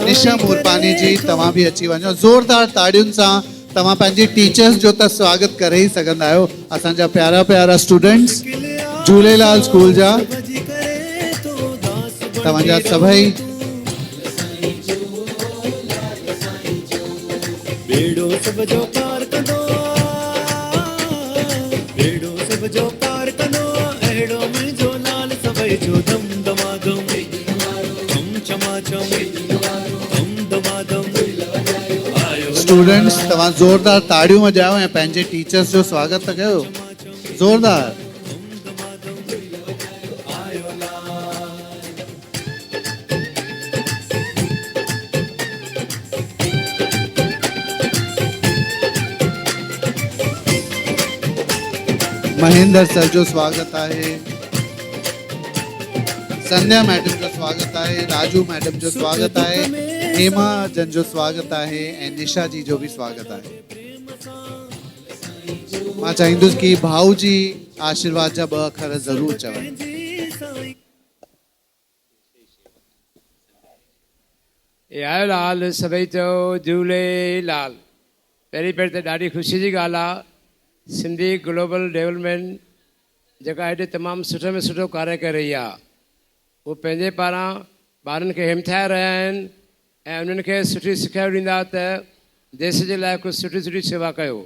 निशा मूरपानी जी तव्हां बि अची वञो। ज़ोरदार ताड़ियुनि सां तव्हां पंहिंजी टीचर्स जो त स्वागत करे ई सघंदा आहियो। असांजा प्यारा प्यारा स्टूडेंट्स झूलेलाल स्कूल जा तव्हांजा सभई बेड़ो सब जो पार कंदो, बेड़ो सब जो पार कंदो, अहिड़ो मुंहिंजो लाल सभई जो दम दमादम धम चमाचम धम दमादम। स्टूडेंट्स तव्हां ज़ोरदार ताड़ियूं वॼायो ऐं पंहिंजे टीचर्स जो स्वागत था कयो। ज़ोरदार। महेंद्र सर जो स्वागत है, संध्या मैडम जो स्वागत है, राजू मैडम जो स्वागत है, हेमा जन जो स्वागत है ऐं निशा जी जो भी स्वागत है। मां चाहींदुसि कि भाऊ जी आशीर्वाद जा 2 अखर ज़रूर चवनि। ए आयो लाल सभई चओ झूलेलाल। पहिरीं त ॾाढी ख़ुशी जी ॻाल्हि आहे, सिंधी ग्लोबल डेवलपमेंट जेका हेॾे तमामु सुठे में सुठो कार्य करे रही आहे, उहो पंहिंजे पारां ॿारनि खे हिमथाए रहिया आहिनि ऐं उन्हनि खे सुठी सिखिया ॾींदा त देश जे लाइ कुझु सुठी सुठी शेवा कयो।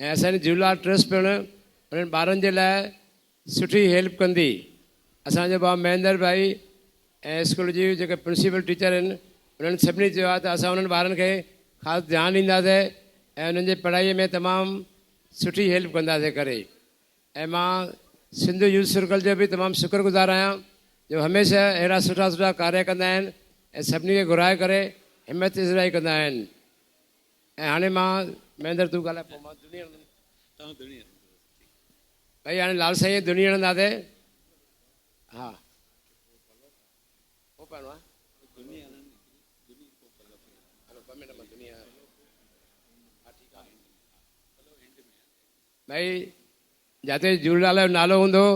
ऐं असांजी झूलेलाल ट्रस्ट पिणु उन्हनि ॿारनि जे लाइ सुठी हेल्प कंदी। असांजो भाउ महेंद्र भाई ऐं स्कूल जी जेके प्रिंसिपल टीचर आहिनि उन्हनि सभिनी चयो आहे त असां उन्हनि ॿारनि खे ख़ासि ध्यानु ॾींदासीं ऐं उन्हनि जे पढ़ाईअ में तमामु सुठी हेल्प कंदासीं करे। ऐं मां सिंधु यूथ सर्कल जो बि तमामु शुक्रगुज़ार आहियां जो हमेशह अहिड़ा सुठा सुठा कार्य कंदा आहिनि ऐं सभिनी खे घुराए करे हिमत इज़राई कंदा आहिनि। ऐं हाणे मां महेंद्र तूं ॻाल्हाए पोइ मां धुनी हणंदुमि भई हाणे लाल साईं धुनी हणंदासीं। हा पोइ पहिरियों आहे भाई जिते झूलेलाल जो नालो हूंदो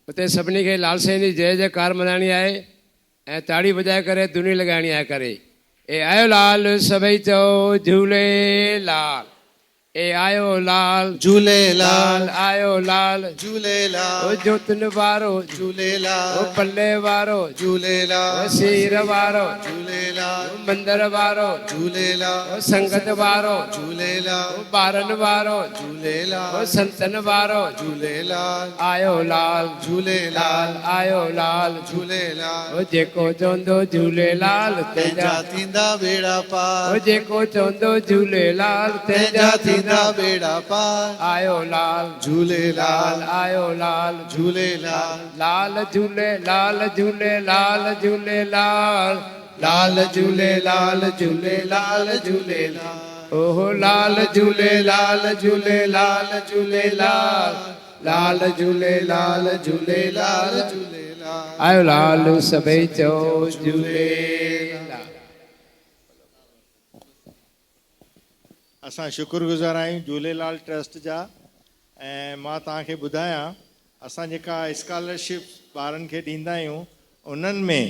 उते सभिनी खे लाल साईं जी जय जयकार मल्हाइणी आहे ऐं ताड़ी वॼाए करे धुनी लॻाइणी आहे करे। ए आयो लाल सभई चओ झूलेलाल। ए आयो लाल झूलेलाल आयो लाल झूलेलाल ओ जोतन वारो झूलेलाल ओ पल्ले वारो झूलेलाल ओ सीर वारो झूलेलाल ओ मंदर वारो झूलेलाल ओ संगत वारो झूलेलाल ओ ॿारनि वारो झूलेलाल ओ संतन वारो झूलेलाल आयो लाल झूलेलाल आयो लाल झूलेलाल। ओ जेको चवंदो झूलेलाल तंहिंजा थींदा बेड़ा ओ पार, जेको चवंदो झूलेलाल तंहिंजा थींदा बेड़ा पार। आयो लाल झूलेलाल आयो लाल झूलेलाल लाल झूलेलाल झूलेलाल झूलेलाल लाल झूलेलाल झूलेलाल झूलेलाल ओहो लाल झूलेलाल झूलेलाल झूलेलाल लाल झूलेलाल झूलेलाल झूलेलाल। आयो लाल सभई चओ झूलेलाल। असां शुक्रगुज़ार आहियूं झूलेलाल ट्रस्ट जा। ऐं मां तव्हांखे ॿुधायां असां जेका स्कॉलरशिप ॿारनि खे ॾींदा आहियूं उन्हनि में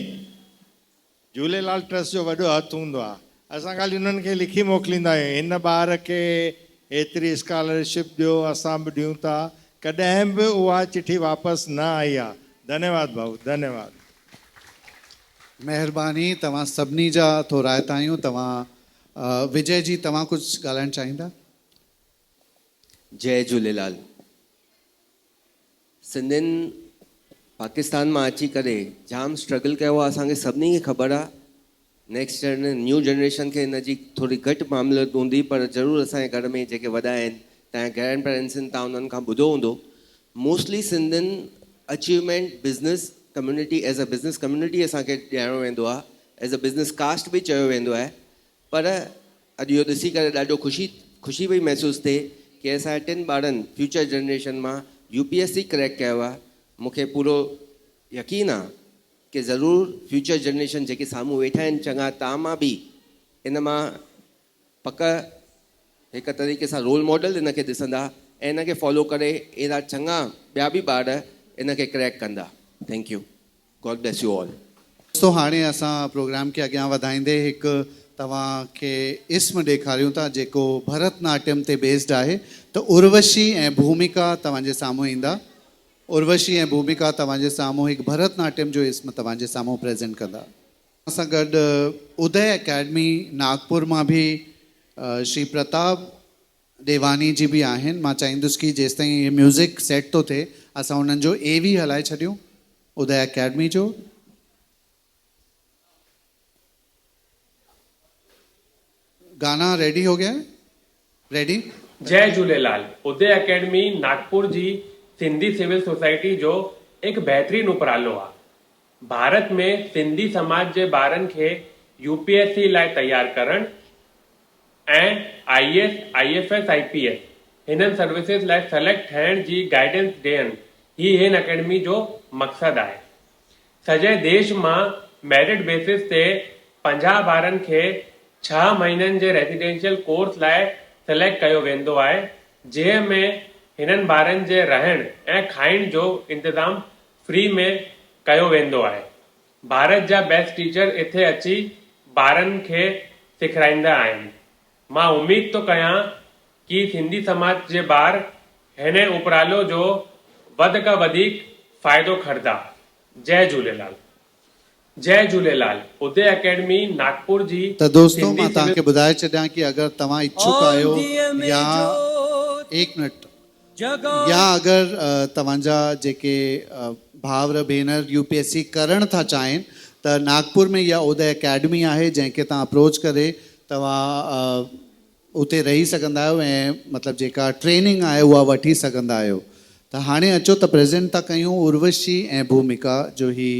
झूलेलाल ट्रस्ट जो वॾो हथु हूंदो आहे। असां ख़ाली उन्हनि खे लिखी मोकिलींदा आहियूं हिन ॿार खे एतिरी स्कॉलरशिप ॾियो, असां बि ॾियूं था। कॾहिं बि उहा चिठी वापसि न आई आहे। धन्यवाद भाऊ, धन्यवाद। महिरबानी। तव्हां सभिनी जा थोराइता आहियूं। तव्हां विजय जी तव्हां कुझु ॻाल्हाइणु चाहींदा? जय झूलेलाल। सिंधियुनि पाकिस्तान मां अची करे जाम स्ट्रगल कयो आहे, असांखे सभिनी खे ख़बर आहे। नेक्स्ट न्यू जनरेशन खे हिन जी थोरी घटि मामलत हूंदी, पर ज़रूरु असांजे घर में जेके वॾा आहिनि, तव्हांजा ग्रैंड पेरेंट्स आहिनि, तव्हां उन्हनि खां ॿुधो हूंदो। मोस्टली सिंधियुनि achievement business community as a business community असांखे ॼाणो वेंदो आहे, एज़ अ बिज़नेस कास्ट बि चयो वेंदो आहे। पर अॼु इहो ॾिसी करे ॾाढो ख़ुशी पई महसूसु थिए की असांजे 3 ॿारनि फ्यूचर जनरेशन मां UPSC क्रैक कयो आहे। मूंखे पूरो यकीन आहे कि ज़रूरु फ्यूचर जनरेशन जेके साम्हूं वेठा आहिनि चङा, तव्हां मां बि इन मां पक हिकु तरीक़े सां रोल मॉडल इन खे ॾिसंदा ऐं इन खे फॉलो करे अहिड़ा चङा ॿिया बि ॿार इन खे क्रैक कंदा। Thank U. God bless U all. दोस्तों हाणे असां प्रोग्राम खे अॻियां वधाईंदे हिकु तव्हांखे इस्म ॾेखारियूं था जेको भरतनाट्यम ते बेस्ड आहे। त उर्वशी ऐं भूमिका तव्हांजे साम्हूं ईंदा। उर्वशी ऐं भूमिका तव्हांजे साम्हूं हिकु भरतनाट्यम जो इस्म तव्हांजे साम्हूं प्रेज़ेंट कंदा। असां गॾु उदय अकेडमी नागपुर मां बि श्री प्रताप देवानी जी बि आहिनि। मां चाहींदुसि कि जेसि ताईं इहे म्यूज़िक सेट थो थिए असां उन्हनि जो AV हलाए छॾियूं उदय अकेडमी जो। गाना रेडी हो गया है? रेडी? जय झूलेलाल। उदय अकेडमी नागपुर जी सिंधी सिविल सोसाइटी जो एक बेहतरीन उपरालो आहे। भारत में सिंधी समाज जे ॿारनि खे UPSC लाइ तैयार करण ऐं IAS, IFS, IPS हिननि सर्विसिस लाइ सेलेक्ट थियण जी गाइडेंस ॾियण ही हिन अकेडमी जो मक़सदु आहे। सॼे देश मां मेरिट बेसिस ते 50 ॿारनि खे 6 महीननि जे रेजिडेंशियल कोर्स लाइ सिलेक्ट कयो वेंदो आहे, जंहिंमें हिननि ॿारनि जे रहण ऐं खाइण जो इंतज़ाम फ्री में कयो वेंदो आहे। भारत जा बेस्ट टीचर इथे अची ॿारनि खे सेखारींदा आहिनि। मां उम्मीद थो कयां कि सिंधी समाज जे ॿार हिन उपरालो जो वध खां वधीक फ़ाइदो खणंदा। जय झूलेलाल। जय झूलेलाल। उदय अकेडमी नागपुर जी। त दोस्तों मां तव्हांखे ॿुधाए छॾियां कि अगरि तव्हां इच्छुक आहियो या एक मिनट या अगरि तव्हांजा जेके भाउर भेनर UPSC करण था चाहिनि त नागपुर में इहा उदय अकेडमी आहे जंहिंखे तव्हां अप्रोच करे तव्हां उते रही सघंदा आहियो ऐं मतिलबु जेका ट्रेनिंग आहे उहा वठी सघंदा आहियो। त हाणे अचो त प्रेज़ेंट था कयूं उर्वशी ऐं भूमिका जो ही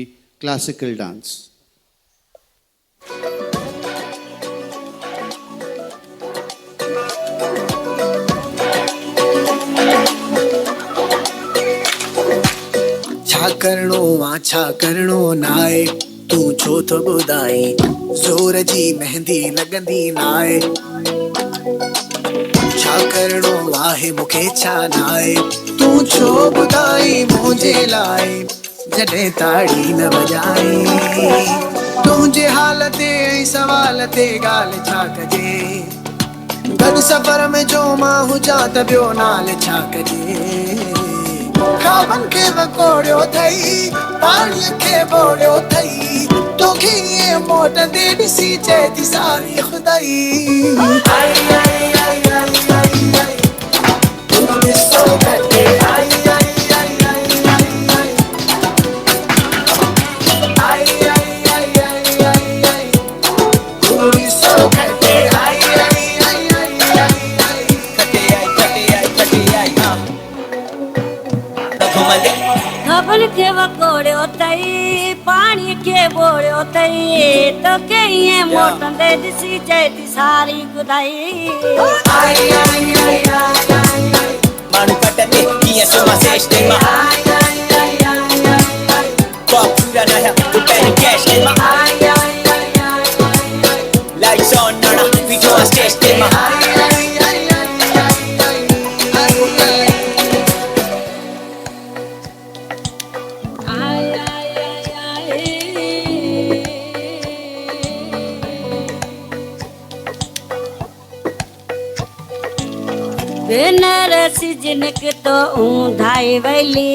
क्लासिकल डांस। छा करणो आ छा करणो नाहे तूं छो थो ॿुधाई ज़ोर जी मेहंदी लॻंदी नाहे। छा करणो आहे मूंखे छा नाहे तूं छो ॿुधाई मुंहिंजे लाइ जॾहिं ताड़ी न वॼाई। तुंहिंजे हाल ते ऐं सवाल ते ॻाल्हि छा कजे गॾु सफ़र में जो मां हुजां त ॿियो नाल छा कजे। ख़्वाबनि खे वकोड़ियो अथई पाणीअ खे ॿोड़ियो अथई तोखे ईअं मोटंदे ॾिसी चए थी सारी खुदाई। आई आई आई आई आई आई तूं ॾिसो घटे आई आई आई आई आई आई आई आई आई आई आई आई तूं ॾिसो घटे आई आई आई आई आई आई घटे आई घटे आई हा ख़्वाबनि खे वकोड़ियो अथई पाणीअ खे ॿोड़ियो अथई तोखे ईअं मोटंदे ॾिसी चए थी सारी ॿुधाई। आई आई आई आई आई माण्हू कटंदे कीअं सुम्हा सेश ते मां आई आई आई आई आई कॉप पूरा न है तू पहले कैश ते मां आई आई आई आई lights on Nana video on stage ते मां आई आई आई बेनरसी जिनके ऊंधाई वैली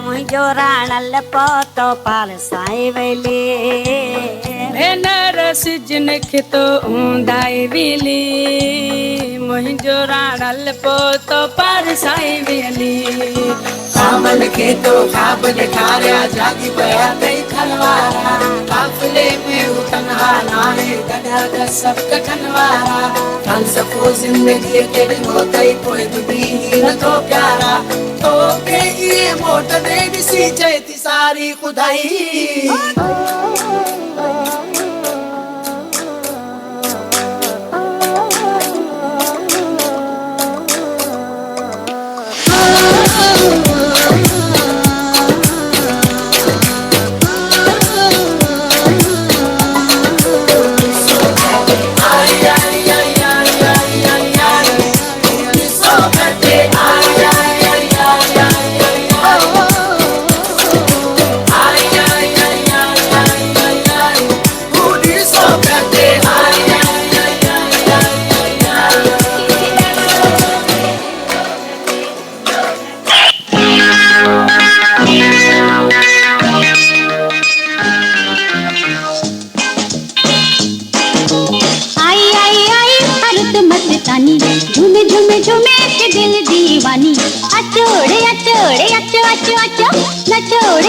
मुंहिंजो राणल पोतो पारसाई वैली। बेनरसी जिनके ऊंधाई वैली मुंहिंजो राणल पोतो पारसाई वैली। ख़्वाबनि खे तो ख़्वाब ॾेखारिया जागी पिया अथई खलवारा काफ़िले में हू तन्हा नाहे गॾा गॾ सभु कठनि वारा फ़लसफ़ो ज़िंदगीअ खे ॾिनो अथई पोइ बि नथो प्यारा तोखे ईअं मोटंदे ॾिसी चए थी सारी खुदाई।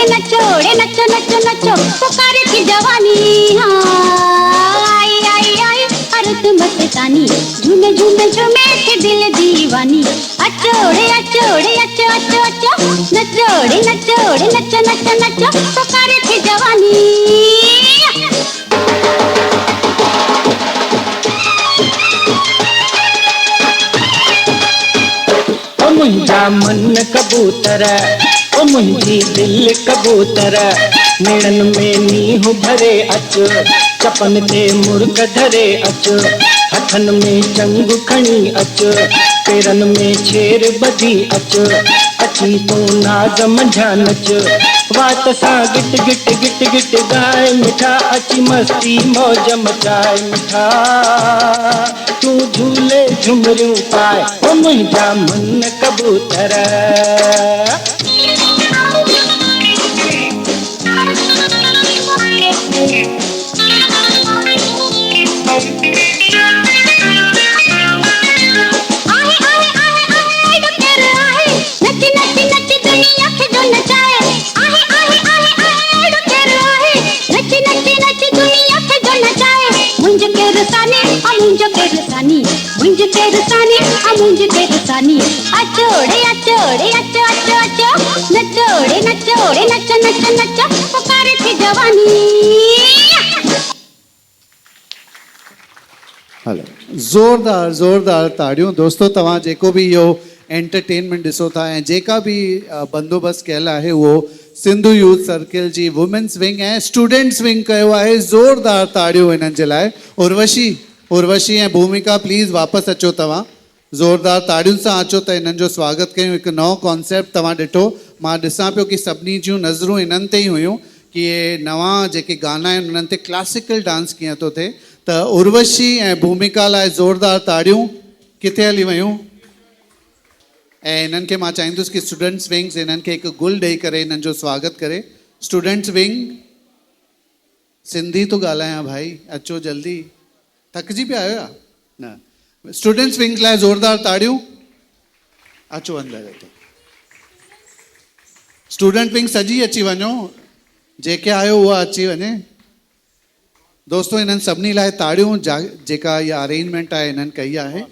नचो नचो नचो पुकारे थी जवानी हाँ आई आई आई अरुत मस्तानी झूमे झूमे झूमे के दिल दीवानी अचोड़े अचोड़े अचो अचो अचो नचोड़े नचोड़े नचो नचो नचो पुकारे थी जवानी ओ मुंहिंजा मन कबूतर ओ मुंहिंजी दिल कबूतर नेड़न में नींहं भरे अच चपन ते मुर्ग धरे अच हथन में चंग खणी अच पेरन में छेर बधी अच अची तू नाज़ मंझा नच वात सां गिट गिट गिट गिट गाए मिठा अची मस्ती मौज मचाए मिठा तू झूले झुमरियूं पाए ओ मुंहिंजा मन कबूतर अचोड़े अचोड़े अचो अचो अचो नचोड़े नचोड़े नचो नचो नचो पुकारे थी जवानी हलो ज़ोरदार ज़ोरदार ताड़ियूं दोस्तों तव्हां जेको बि इहो एंटरटेनमेंट ॾिसो था ऐं जेका बि बंदोबस्तु कयल आहे उहो सिंधु यूथ सर्किल जी वुमेन्स विंग ऐं स्टूडेंट्स विंग कयो आहे ज़ोरदार ताड़ियूं हिननि जे लाइ उर्वशी ऐं भूमिका प्लीज़ वापसि अचो तव्हां ज़ोरदार ताड़ियुनि सां अचो त हिननि जो स्वागत कयूं हिकु नओं कॉन्सेप्ट तव्हां ॾिठो मां ॾिसां पियो कि सभिनी जूं नज़रूं इन्हनि ते ई हुयूं कि इहे नवां जेके गाना आहिनि उन्हनि ते क्लासिकल डांस कीअं थो थिए त उर्वशी ऐं भूमिका लाइ ज़ोरदार ताड़ियूं किथे हली वियूं ऐं हिननि खे मां चाहींदुसि कि स्टूडेंट्स विंग्स हिननि खे हिकु गुल ॾेई करे हिननि जो स्वागत करे स्टूडेंट्स विंग सिंधी थो ॻाल्हायां भाई अचो जल्दी थकिजी पिया आहियो न स्टूडेंट्स विंग लाइ ज़ोरदार ताड़ियूं अचो अंदरि अचो स्टूडेंट विंग सॼी अची वञो जेके आयो उहा अची वञे दोस्तों इन्हनि सभिनी लाइ ताड़ियूं जेका इहा अरेंजमेंट आहे हिननि कई आहे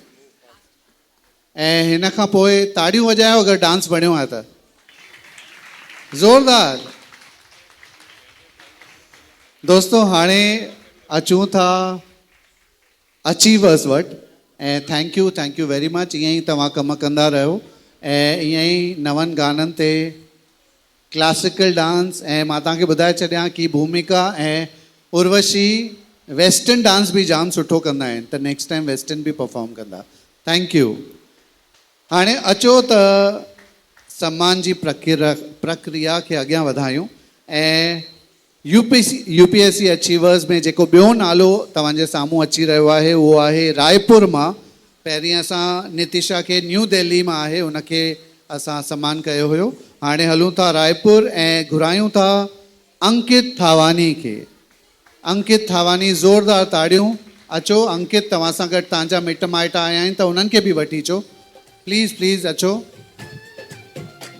ऐं हिन खां पोइ ताड़ियूं वॼायो अगरि डांस बणियो आहे त ज़ोरदार दोस्तों हाणे अचूं था अचीवर्स वटि ऐं थैंक यू वेरी मच ईअं ई तव्हां कमु कंदा रहियो ऐं ईअं ई नवनि गाननि ते क्लासिकल डांस ऐं मां तव्हांखे ॿुधाए छॾियां कि भूमिका ऐं उर्वशी वेस्टर्न डांस बि जाम सुठो कंदा आहिनि त नेक्स्ट टाइम वेस्टर्न बि परफॉर्म कंदा थैंक यू हाणे अचो त सम्मान जी प्रक्रिया खे अॻियां वधायूं ऐं यूपीएससी अचीवर्स में जेको ॿियो नालो तव्हांजे साम्हूं अची रहियो आहे उहो आहे रायपुर मां पहिरीं असां नितिशा खे न्यू दिल्ली मां आहे उनखे असां सम्मान कयो हुयो हाणे हलूं था रायपुर ऐं घुरायूं था अंकित थावानी खे अंकित थावानी ज़ोरदार ताड़ियूं अचो अंकित तव्हां सां गॾु तव्हांजा मिट माइट आया आहिनि त उन्हनि खे बि वठी अचो प्लीज़ अचो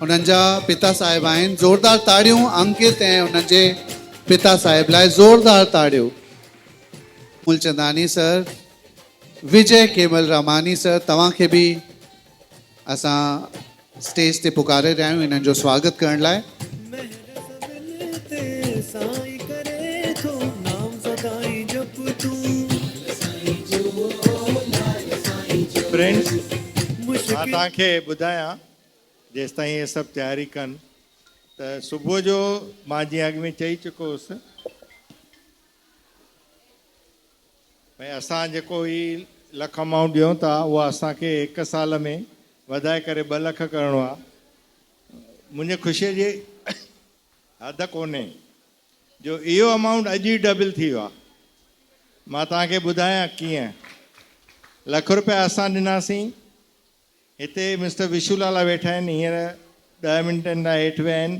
उन्हनि जा पिता साहिब आहिनि ज़ोरदार ताड़ियूं अंकित ऐं उन्हनि जे पिता साहिब लाइ ज़ोरदार ताड़ियूं मूलचंदानी सर विजय केवल रामानी सर तव्हांखे बि असां स्टेज ते पुकारे रहिया आहियूं हिननि जो स्वागत करण लाइ फ्रेंड्स मां तव्हांखे ॿुधायां जेसि ताईं इहे सभु तयारी कनि त सुबुह जो मां जीअं अॻु में चई चुको हुउसि भई असां जेको ही लख अमाउंट ॾियूं था उहा असांखे हिकु साल में वधाए करे 2 लख करिणो आहे मुंहिंजे ख़ुशीअ जी हद कोन्हे जो इहो अमाउंट अॼु ई डबल थी वियो आहे मां तव्हांखे ॿुधायां कीअं ₹1 लख असां ॾिनासीं हिते मिस्टर विशूलाला वेठा आहिनि हींअर 10 मिंटनि लाइ हेठि विया आहिनि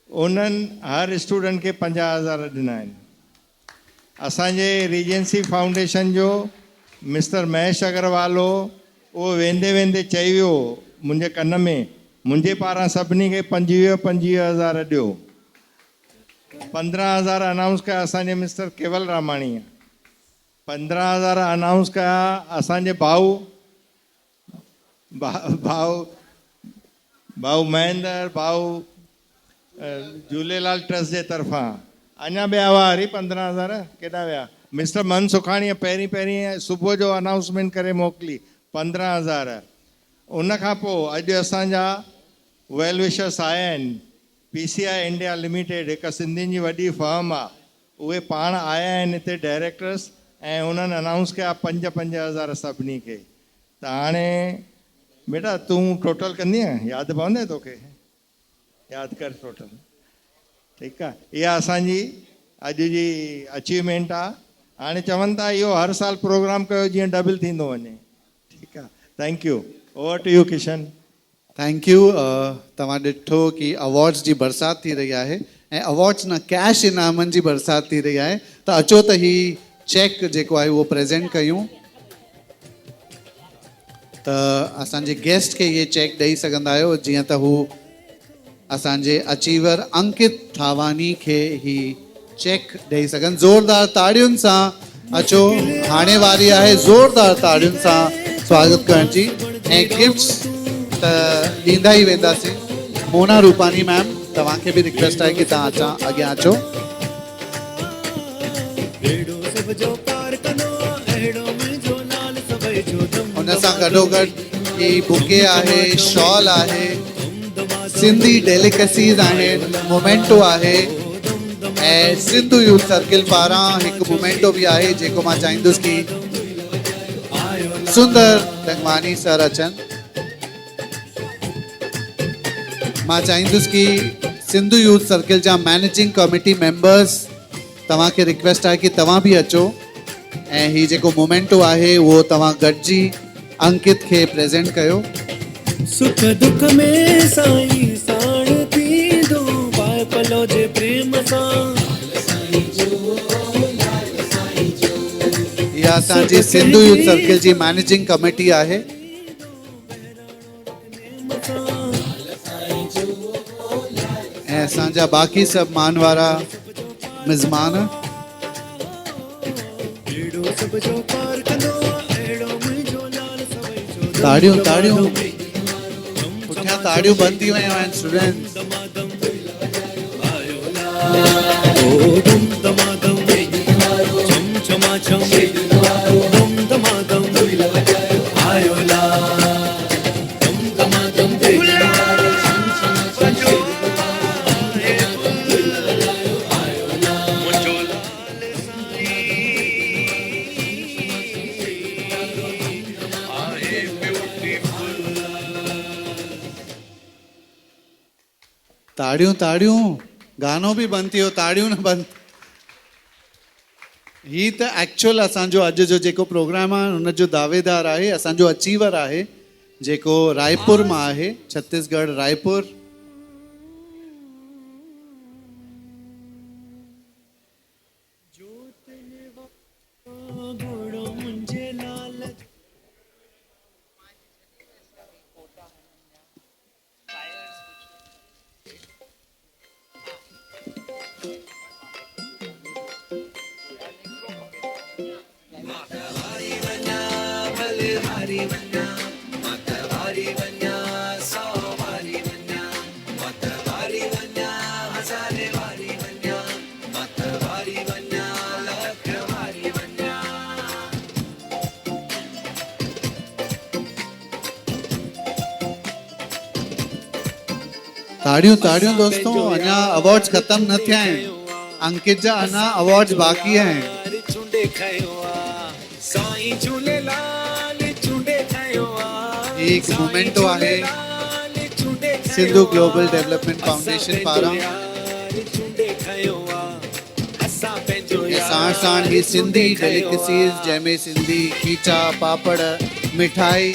उन्हनि हर स्टूडेंट खे 50,000 ॾिना आहिनि असांजे रीजेंसी फाउंडेशन जो मिस्टर महेश अग्रवाल हो उहो वेंदे वेंदे चई वियो मुंहिंजे कन में मुंहिंजे पारां सभिनी खे 25,000 ॾियो 15,000 अनाउंस कया असांजे मिस्टर केवल रामाणी 15,000 अनाउंस कया असांजे भाऊ महेंद्र भाऊ झूलेलाल ट्रस्ट जे तरफ़ां अञा ॿिया हुआ हरी 15,000 केॾा विया मिस्टर मन सुखाणीअ पहिरीं सुबुह जो अनाउंसमेंट करे मोकिली 15,000 उन खां पोइ अॼु असांजा वेल विशर्स आया आहिनि PCI इंडिया लिमिटेड हिकु सिंधियुनि जी वॾी फर्म आहे उहे पाण आया आहिनि हिते डायरेक्टर्स ऐं उन्हनि अनाउंस कया 5,000 सभिनी खे त हाणे बेटा तूं टोटल कंदीअ यादि पवंदे तोखे यादि कर टोटल ठीकु आहे इहा असांजी अॼु जी अचीवमेंट आहे हाणे चवनि था इहो हर साल प्रोग्राम कयो जीअं डबल थींदो वञे ठीकु आहे thank you over to you Kishan thank you तव्हां ॾिठो कि अवॉर्ड्स जी बरसाति थी रही आहे ऐं अवॉर्ड्स न कैश इनामनि जी बरसाति थी रही आहे त अचो त ही चेक जेको आहे उहो प्रेज़ेंट कयूं त असांजे गेस्ट खे इहे चेक ॾेई सघंदा आहियो जीअं त हू असांजे अचीवर अंकित थावानी खे ही चेक ॾेई सघनि ज़ोरदार ताड़ियुनि सां अचो हाणे वारी आहे ज़ोरदार ताड़ियुनि सां स्वागत करण जी ऐं गिफ्ट्स त ॾींदा ई वेंदासीं मोना रूपानी मैम तव्हांखे बि रिक्वेस्ट आहे कि तव्हां अॻियां अचो हुन सां गॾोगॾु ही बुके आहे शॉल आहे सिंधी डेलिकेसीज़ आहिनि मोमेंटो आहे ऐं सिंधु यूथ सर्किल पारां हिकु मोमेंटो बि आहे जेको मां चाहींदुसि कि सुंदर दंगवानी सर अचनि मां चाहींदुसि कि सिंधु यूथ सर्किल जा मैनेजिंग कमिटी मेंबर्स तव्हांखे रिक्वेस्ट आहे कि तव्हां बि अचो ऐं ही जेको मोमेंटो आहे उहो तव्हां गॾिजी अंकित खे प्रेज़ेंट कयो सुख दुख में साईं साण थींदो पाए पलो जे प्रेम सां इहा असांजी सिंधु यूथ सर्किल जी मैनेजिंग कमिटी आहे ऐं असांजा बाक़ी सभु मान वारा मिज़मान ताड़ियूं ताड़ियूं पुठियां ताड़ियूं बंदि थी वियूं आहिनि स्टूडेंट्स ताड़ियूं ताड़ियूं गानो बि बंदि थी वियो ताड़ियूं न बंदि ही त एक्चुअल असांजो अॼु जो जेको प्रोग्राम आहे हुनजो दावेदार आहे असांजो अचीवर आहे जेको रायपुर मां आहे छत्तीसगढ़ रायपुर ताड़ियूं ताड़ियूं दोस्तों अञा अवार्ड्स खत्म न थिया आहिनि अंकित जा अञा अवार्ड्स बाक़ी आहिनि एक मोमेंटो आहे सिंधु ग्लोबल डेवलपमेंट फाउंडेशन पारां साण साण ही सिंधी डेलिकेसीज़ जंहिंमें सिंधी खीचा पापड़ मिठाई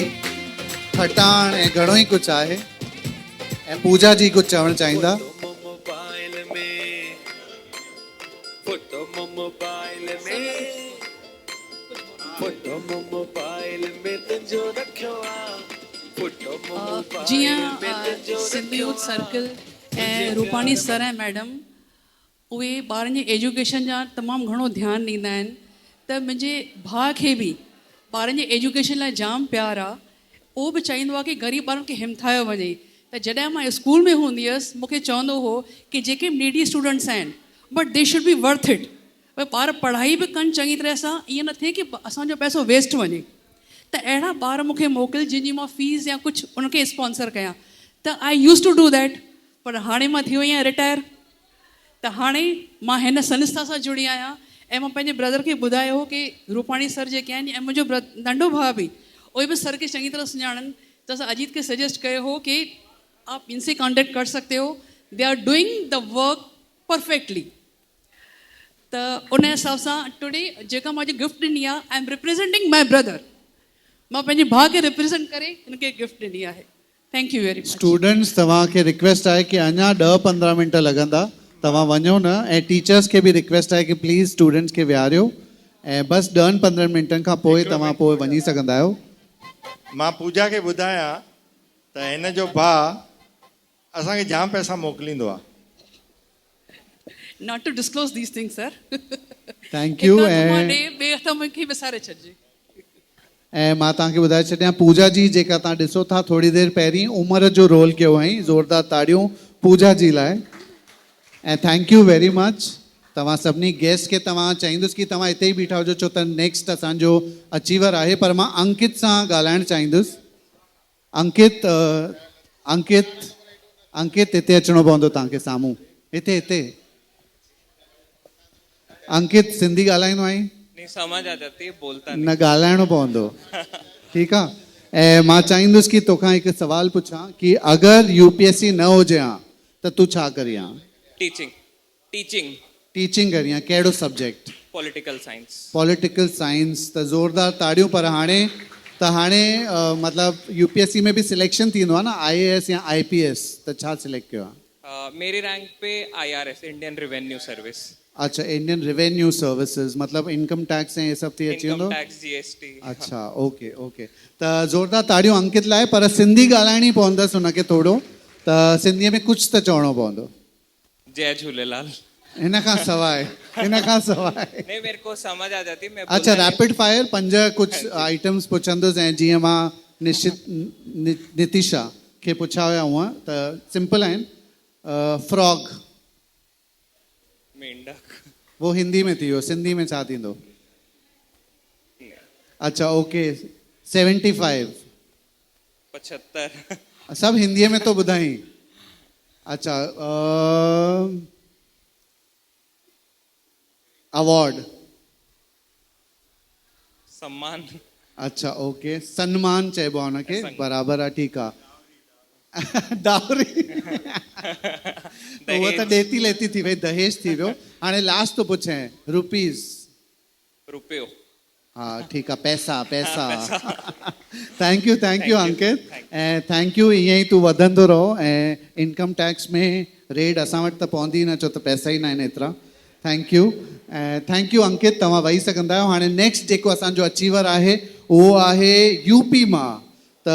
खटाण ऐं घणो ई कुझु आहे ऐं पूजा जी कुझु चवणु चाहींदा जीअं सिंधी यूथ सर्किल ऐं रूपाणी सर ऐं मैडम उहे ॿारनि जी एजुकेशन जा तमामु घणो ध्यानु ॾींदा आहिनि त मुंहिंजे भाउ खे बि ॿारनि जी एजुकेशन लाइ जाम प्यार आहे उहो बि चाहींदो आहे की ग़रीब ॿारनि खे हिमथायो वञे त जॾहिं मां स्कूल में हूंदी हुअसि मूंखे चवंदो हो कि जेके नीडी स्टूडेंट्स आहिनि but they should be worth it भई ॿार पढ़ाई बि कनि चङी तरह सां ईअं न थिए कि असांजो पैसो वेस्ट वञे त अहिड़ा ॿार मूंखे मोकिल जंहिंजी मां फीस या कुझु उनखे स्पॉन्सर कयां त आई यूज़ टू डू दैट पर हाणे मां थी वई आहियां रिटायर त हाणे मां हिन संस्था सां जुड़ी आहियां ऐं मां पंहिंजे ब्रदर खे ॿुधायो हो कि रूपाणी सर जेके आहिनि ऐं मुंहिंजो नंढो भाउ बि उहे बि सर खे चङी तरह सुञाणनि त असां अजीत खे सजेस्ट कयो हो कि आप इनसे कॉन्टेक्ट कर सकते हो they are doing the work perfectly त उन हिसाब सां टुडे जेका मां गिफ्ट ॾिनी आहे आई एम रिप्रेज़ेंटिंग माई ब्रदर मां पंहिंजे भाउ खे रिप्रेज़ेंट करे हिनखे गिफ्ट ॾिनी आहे thank U very much students तव्हांखे रिक्वेस्ट आहे कि अञा 10-15 मिंट लॻंदा तव्हां वञो न ऐं टीचर्स खे बि रिक्वेस्ट आहे कि प्लीज़ स्टूडेंट्स खे विहारियो ऐं बसि 10-15 मिंटनि खां पोइ तव्हां पोइ वञी सघंदा आहियो मां पूजा खे ॿुधायां त हिन जो भाउ असांखे जाम पैसा मोकिलींदो आहे not to disclose these things sir thank you ऐं ॿिए हथ मूंखे विसारे छॾिजे ऐं मां तव्हांखे ॿुधाए छॾियां पूजा जी जेका तव्हां ॾिसो था थोरी देरि पहिरीं उमिरि जो रोल कयो हुअईं ज़ोरदार ताड़ियूं पूजा जी लाइ ऐं थैंक यू वेरी मच तव्हां सभिनी गेस्ट खे तव्हां चाहींदुसि कि तव्हां हिते ई बीठा हुजो छो त नेक्स्ट असांजो अचीवर आहे पर मां अंकित सां ॻाल्हाइणु चाहींदुसि अंकित हिते अचिणो पवंदो तव्हांखे साम्हूं हिते अंकित सिंधी ॻाल्हाईंदो आहीं नहीं समझ आ जाती है बोलता न ॻाल्हाइणो पवंदो ठीकु आहे ऐं मां चाहींदुसि कि तोखां हिकु सवाल पुछां कि अगरि यूपीएससी न हुजे हा त तूं छा करीं हा टीचिंग करीं हा कहिड़ो सब्जेक्ट पॉलिटिकल साइंस त ज़ोरदार ताड़ियूं पर हाणे मतिलबु यूपीएससी में बि सिलेक्शन थींदो आहे न IAS या IPS त छा सिलेक्ट कयो आहे मेरी रैंक पे IRS इंडियन रेवेन्यू सर्विस अच्छा इंडियन रेवेन्यू सर्विसेज मतिलबु इनकम टैक्स ऐं सभु थी अची वेंदो GST अच्छा ओके त ज़ोरदार ताड़ियूं अंकित लाइ पर सिंधी ॻाल्हाइणी पवंदसि हुनखे थोरो त सिंधीअ में कुझु त चवणो पवंदो जय झूलेलाल हिन खां सवाइ नहीं मेरे को समझ आ जाती मैं अच्छा रैपिड फायर 5 कुझु आइटम्स पुछंदुसि ऐं जीअं मां नितिशा खे पुछा हुया हूअं त सिंपल आहिनि फ्रॉग मेंढक वो हिंदी में थी वियो सिंधी में छा थींदो अच्छा ओके 75 सभु हिंदीअ में तो ॿुधाई अच्छा अवॉर्ड सम्मान अच्छा ओके सन्मान चइबो आहे हुनखे बराबरि आहे ठीकु आहे डावरी उहा त ॾेती लेती थी वई दहेज थी वियो हाणे लास्ट तो पुछे रुपयो हा ठीकु आहे पैसा थैंक यू अंकित ऐं थैंक यू ईअं ई तूं वधंदो रहो ऐं इनकम टैक्स में रेड असां वटि त पवंदी न छो त पैसा ई न आहिनि एतिरा थैंक यू अंकित तव्हां वेही सघंदा आहियो हाणे नेक्स्ट जेको असांजो अचीवर आहे उहो आहे यूपी मां त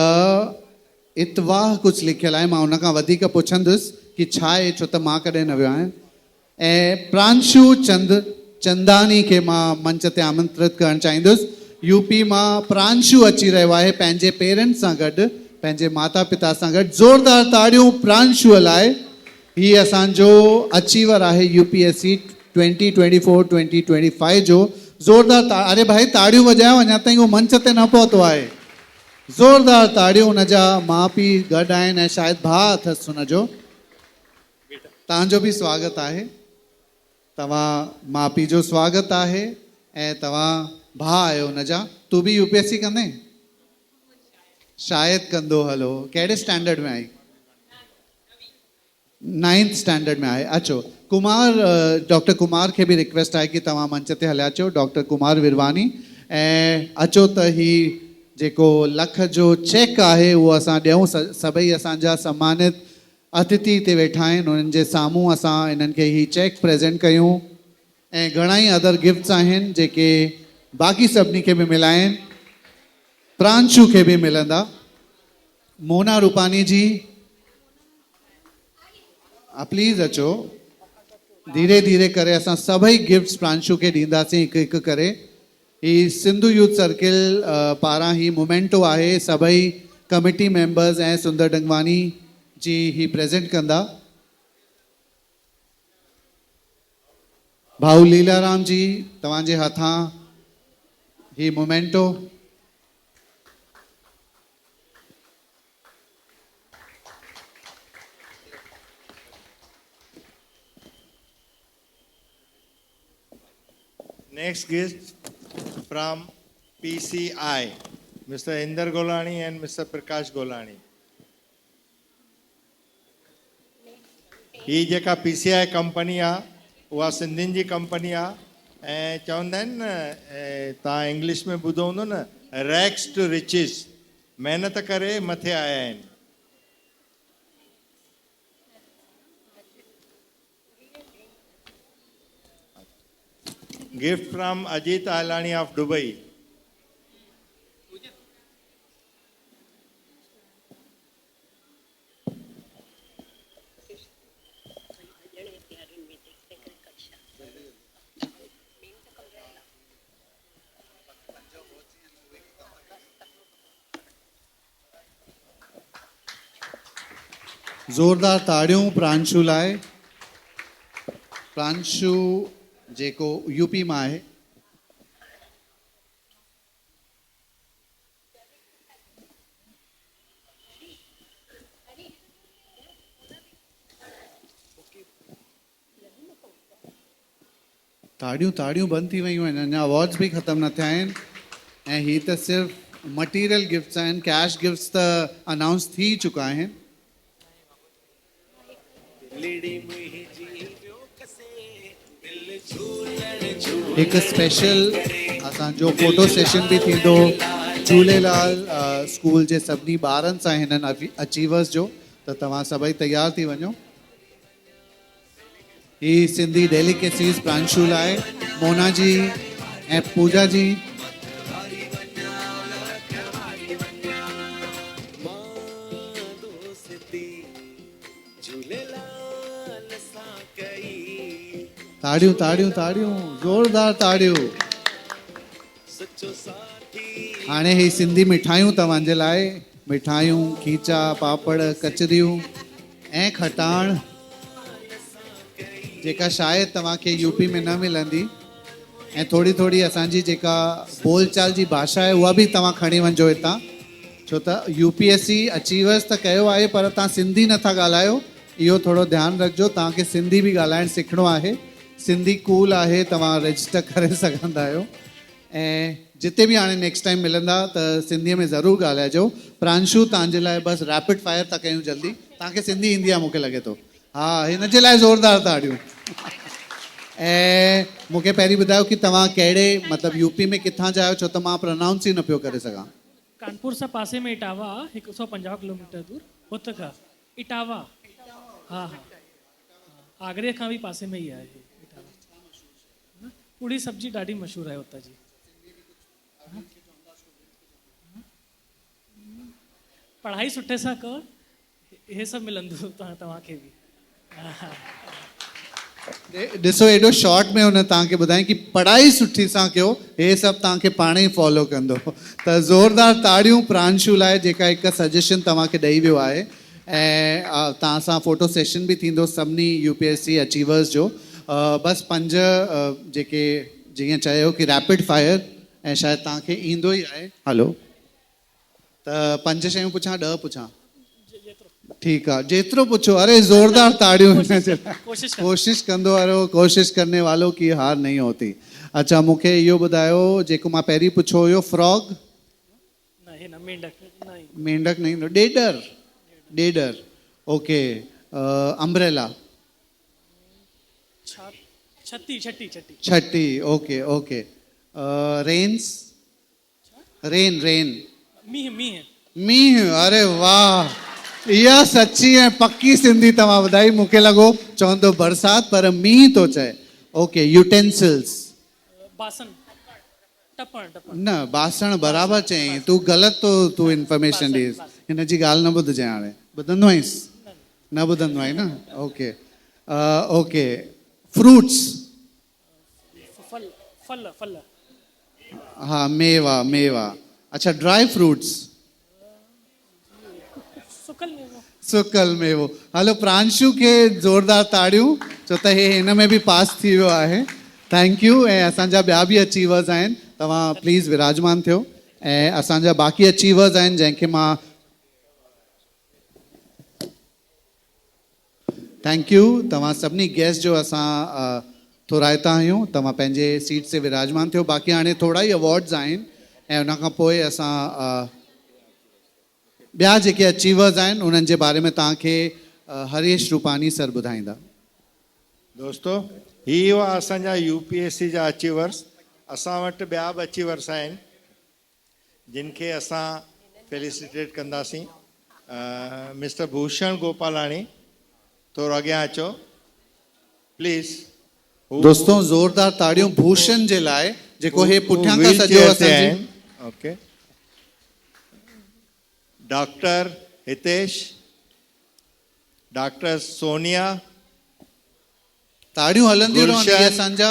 इतवाह कुझु लिखियलु आहे मां हुन खां वधीक पुछंदुसि कि छा आहे छो त मां कॾहिं न वियो आहियां ऐं प्रांशु चंदानी खे मां मंच ते आमंत्रित करणु चाहींदुसि यूपी मां प्रांशु अची रहियो आहे पंहिंजे पेरेंट्स सां गॾु पंहिंजे माता पिता सां गॾु ज़ोरदार ताड़ियूं प्रांशुअ लाइ हीअ असांजो अचीवर आहे UPSC 2024-2025 जो ज़ोरदार अरे भाई ताड़ियूं वॼायो अञा ताईं उहो मंच ते न पहुतो आहे ज़ोरदार ताड़ियूं हुनजा माउ पीउ गॾु आहिनि ऐं शायदि भाउ अथसि हुनजो तव्हांजो बि स्वागत आहे तव्हां माउ पीउ जो स्वागत आहे ऐं तव्हां भाउ आहियो हुनजा तूं बि UPSC कंदे शायदि कंदो हलो कहिड़े स्टैंडर्ड में आई 9th स्टैंडर्ड में आहे अचो कुमार डॉक्टर कुमार खे बि रिक्वेस्ट आहे कि तव्हां मंच ते हलिया अचो डॉक्टर कुमार विरवानी ऐं अचो त ही जेको लख जो चेक आहे उहो असां ॾियूं सभई असांजा सम्मानित अतिथि हिते वेठा आहिनि उन्हनि जे साम्हूं असां इन्हनि खे ही चेक प्रेज़ेंट कयूं ऐं घणा ई अदर गिफ्ट्स आहिनि जेके बाक़ी सभिनी खे बि मिला आहिनि प्रांशु खे बि मिलंदा मोना रूपानी जी प्लीज़ अचो धीरे धीरे करे असां सभई गिफ्ट्स प्रांशु खे ॾींदासीं हिकु हिकु करे। ही सिंधु यूथ सर्किल पारां ही मोमेंटो आहे, सभई कमिटी मेंबर्स ऐं सुंदर डंगवानी जी ही प्रेज़ेंट कंदा। भाऊ लीलाराम जी तव्हांजे हथां ही memento. Next gift from PCI, Mr. Inder Golani and Mr. Prakash Golani. ही जेका PCI कंपनी आहे उहा सिंधियुनि जी कंपनी आहे ऐं चवंदा आहिनि न तव्हां इंग्लिश में ॿुधो हूंदो न, रैग्स टू रिचिस, महिनत करे मथे आया आहिनि। Gift from Ajit Alani of Dubai. ज़ोरदार ताड़ियूं प्रांशु लाइ। प्रांशु जेको यूपी मां आहे। ताड़ियूं ताड़ियूं बंदि थी वियूं आहिनि, अञा अवॉर्ड्स बि ख़तमु न थिया आहिनि ऐं ही त सिर्फ़ु मटीरियल गिफ्ट्स आहिनि, कैश गिफ्ट्स त अनाउंस थी चुका आहिनि। हिकु स्पेशल असांजो फोटो सेशन बि थींदो झूलेलाल स्कूल जे सभिनी ॿारनि सां हिननि अचीवर्स जो, त तव्हां सभई तयार थी वञो। ही सिंधी डेलिकेसीज़ प्रांशु लाइ, मोना जी ऐं पूजा जी। ताड़ियूं ताड़ियूं ताड़ियूं, ज़ोरदार ताड़ियूं। हाणे ही सिंधी मिठाइयूं तव्हांजे लाइ, मिठाइयूं खीचा पापड़ कचरियूं ऐं खटाण, जेका शायदि तव्हांखे यूपी में न मिलंदी ऐं थोरी थोरी असांजी जेका बोलचाल जी भाषा आहे उहा बि तव्हां खणी वञिजो हितां, छो त UPSC अचीवर्स त कयो आहे पर तव्हां सिंधी नथा ॻाल्हायो, इहो थोरो ध्यानु रखिजो। तव्हांखे सिंधी बि ॻाल्हाइणु सिखणो आहे, सिंधी कूल आहे, तव्हां रजिस्टर करे सघंदा आहियो। ऐं जिते बि हाणे नेक्स्ट टाइम मिलंदा त सिंधीअ में ज़रूरु ॻाल्हाइजो। प्रांशु तव्हांजे लाइ बसि रैपिड फायर था कयूं जल्दी, तव्हांखे सिंधी ईंदी आहे मूंखे लॻे थो। हा, हिन जे लाइ ज़ोरदार ताड़ियूं। ऐं मूंखे पहिरीं ॿुधायो कि तव्हां कहिड़े मतिलबु यूपी में किथां जा आहियो, छो त मां प्रोनाउंस ई न पियो करे सघां। कानपुर सां पासे में इटावा, 150 किलोमीटर दूर हुत खां इटावा। हा हा, आगरे खां बि पासे में ई आहे इटावा। पूड़ी सब्जी ॾाढी मशहूरु आहे हुतां जी। पढ़ाई सुठे सां कर, इहे सभु मिलंदो तव्हांखे बि। ॾिसो एॾो शॉर्ट में हुन तव्हांखे ॿुधाई कि पढ़ाई सुठी सां कयो, हे सभु तव्हांखे पाण ई फॉलो कंदो। त ज़ोरदार ताड़ियूं प्रांशु लाइ, जेका हिकु सजेशन तव्हांखे ॾेई वियो आहे। ऐं तव्हां सां फोटो सेशन बि थींदो सभिनी UPSC अचीवर्स जो। बसि 5 जेके जीअं चयो कि रैपिड फायर, ऐं शायदि तव्हांखे ईंदो ई आहे। हलो, त 5 शयूं पुछां 10 पुछां? ठीकु आहे, जेतिरो पुछो। अरे ज़ोरदार ताड़ियूं हिन जे लाइ। कोशिश कंदो रहो, कोशिश करने वालों की हार नहीं होती। अच्छा, मूंखे इहो ॿुधायो जेको मां पहिरीं पुछो हुयो, फ्रॉग? मेंढक न ईंदो। ॾेडर? ॾेडर, ओके। अम्ब्रेला? छटी, ओके ओके। रेन्स? रेन? मींहुं, अरे वाह, इहा सची ऐं पक्की सिंधी तव्हां ॿुधाई। मूंखे लॻो चवंदो बरसाति, पर मींहुं थो चए। ओके। यूटेंसिल्स? न, बासण बराबरि चयईं, तूं ग़लति तूं इंफॉर्मेशन ॾीस, हिन जी ॻाल्हि न ॿुधजांइ। हाणे ॿुधंदो आहीं? न ॿुधंदो आहीं न? Okay okay. फ्रूट्स, फल फल फल हाँ मेवा मेवा, अच्छा ड्राई फ्रूट्स, सुकल मेवो सुकल मेवो। हलो प्रांशु खे ज़ोरदार ताड़ियूं, छो त हे हिन में बि पास थी वियो आहे। Thank you. ऐं असांजा ॿिया बि अचीवर्स आहिनि, तव्हां प्लीज़ विराजमान थियो। ऐं असांजा बाक़ी अचीवर्स आहिनि जंहिंखे मां थैंक यू। तव्हां सभिनी गेस्ट जो असां थोराइता आहियूं, तव्हां पंहिंजे सीट से विराजमान थियो। बाक़ी हाणे थोरा ई अवॉर्ड्स आहिनि ऐं उन खां पोइ असां ॿिया जेके अचीवर्स आहिनि उन्हनि जे बारे में तव्हांखे हरीश रूपानी सर ॿुधाईंदा। दोस्तो, ही हुआ असांजा यूपीएससी जा अचीवर्स। असां वटि ॿिया बि अचीवर्स आहिनि जिन खे असां फेलिसिटेट कंदासीं। मिस्टर भूषण गोपालाणी, थोरो अॻियां अचो प्लीज़। दोस्तों ज़ोरदार ताड़ियूं भूषण जे लाइ, जेको हे पुठियां खां सॼो असांजी। Okay. Doctor Hitesh, doctor Sonia, ताड़ियूं हलंदियूं रहनि। इहे असांजा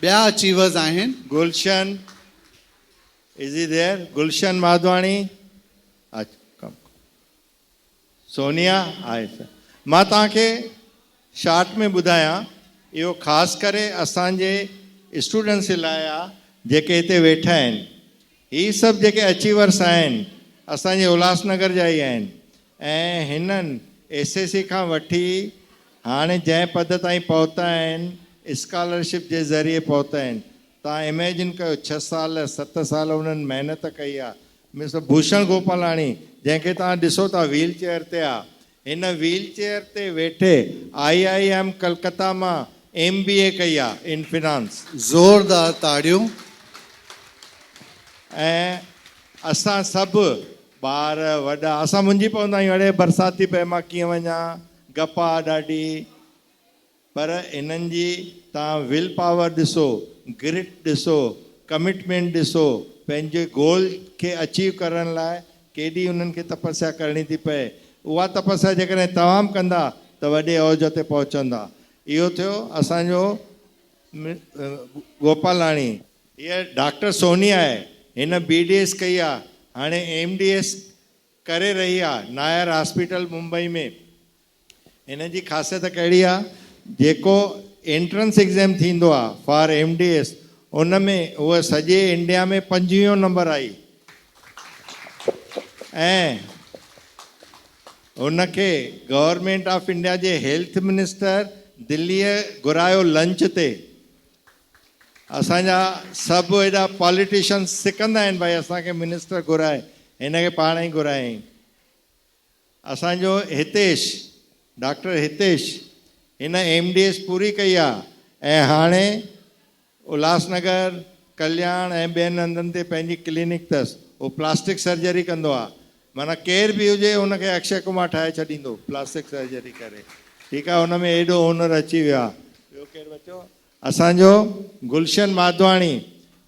ॿिया अचीवर्स आहिनि। गुलशन इज ही देयर? गुलशन माधवाणी, सोनिया आहे। मां तव्हांखे शॉर्ट में ॿुधायां, इहो ख़ासि करे असांजे स्टूडेंट्स जे लाइ आहे जेके हिते वेठा आहिनि। ही सभु जेके अचीवर्स आहिनि असांजे उल्हासनगर जा ई आहिनि ऐं हिननि एसएससी खां वठी हाणे जंहिं पद ताईं पहुता आहिनि स्कॉलरशिप जे ज़रिए पहुता आहिनि। तव्हां इमेजिन कयो 6 साल 7 साल उन्हनि महिनत कई आहे। मिस्टर भूषण गोपालाणी, जंहिंखे तव्हां ॾिसो था व्हील चेयर ते आहे, हिन व्हील चेयर ते वेठे IIM कलकत्ता मां MBA कई आहे इन फिनांस। ज़ोरदार ताड़ियूं। ऐं असां सभु ॿार वॾा असां मुंझी पवंदा आहियूं, अड़े बरसाति थी पए मां कीअं वञा, गप आहे ॾाढी। पर इन्हनि जी तव्हां विल पावर ॾिसो, ग्रिट ॾिसो, कमिटमेंट ॾिसो, पंहिंजे गोल खे अचीव करण लाइ केॾी उन्हनि खे तपस्या करणी थी पए। उहा तपस्या जेकॾहिं तमामु कंदा त वॾे औज ते पहुचंदा। इहो थियो असांजो गोपालाणी। हीअ डॉक्टर सोनिया आहे, हिन BDS कई आहे, हाणे MDS करे रही आहे नायर हॉस्पिटल मुंबई में। हिन जी ख़ासियत कहिड़ी आहे, जेको एंट्रेंस एग्ज़ाम थींदो आहे फॉर MDS, उन में उहा सॼे इंडिया में 25 नंबर आई ऐं उनखे government of India J health minister दिल्लीअ घुरायो लंच ते। असांजा सभु एॾा पॉलिटिशियन्स सिकंदा आहिनि भाई असांखे मिनिस्टर घुराए, हिनखे पाण ई घुरायईं। असांजो हितेश, डॉक्टर हितेश, हिन MDS पूरी कई आहे ऐं हाणे उल्हासनगर, कल्याण ऐं ॿियनि हंधनि ते पंहिंजी क्लिनिक अथसि। उहो प्लास्टिक सर्जरी कंदो आहे, माना केरु बि हुजे हुनखे अक्षय कुमार ठाहे छॾींदो प्लास्टिक सर्जरी करे। ठीकु आहे, हुन में एॾो हुनर अची वियो आहे। ॿियो केरु बचो? असांजो गुलशन माधवाणी,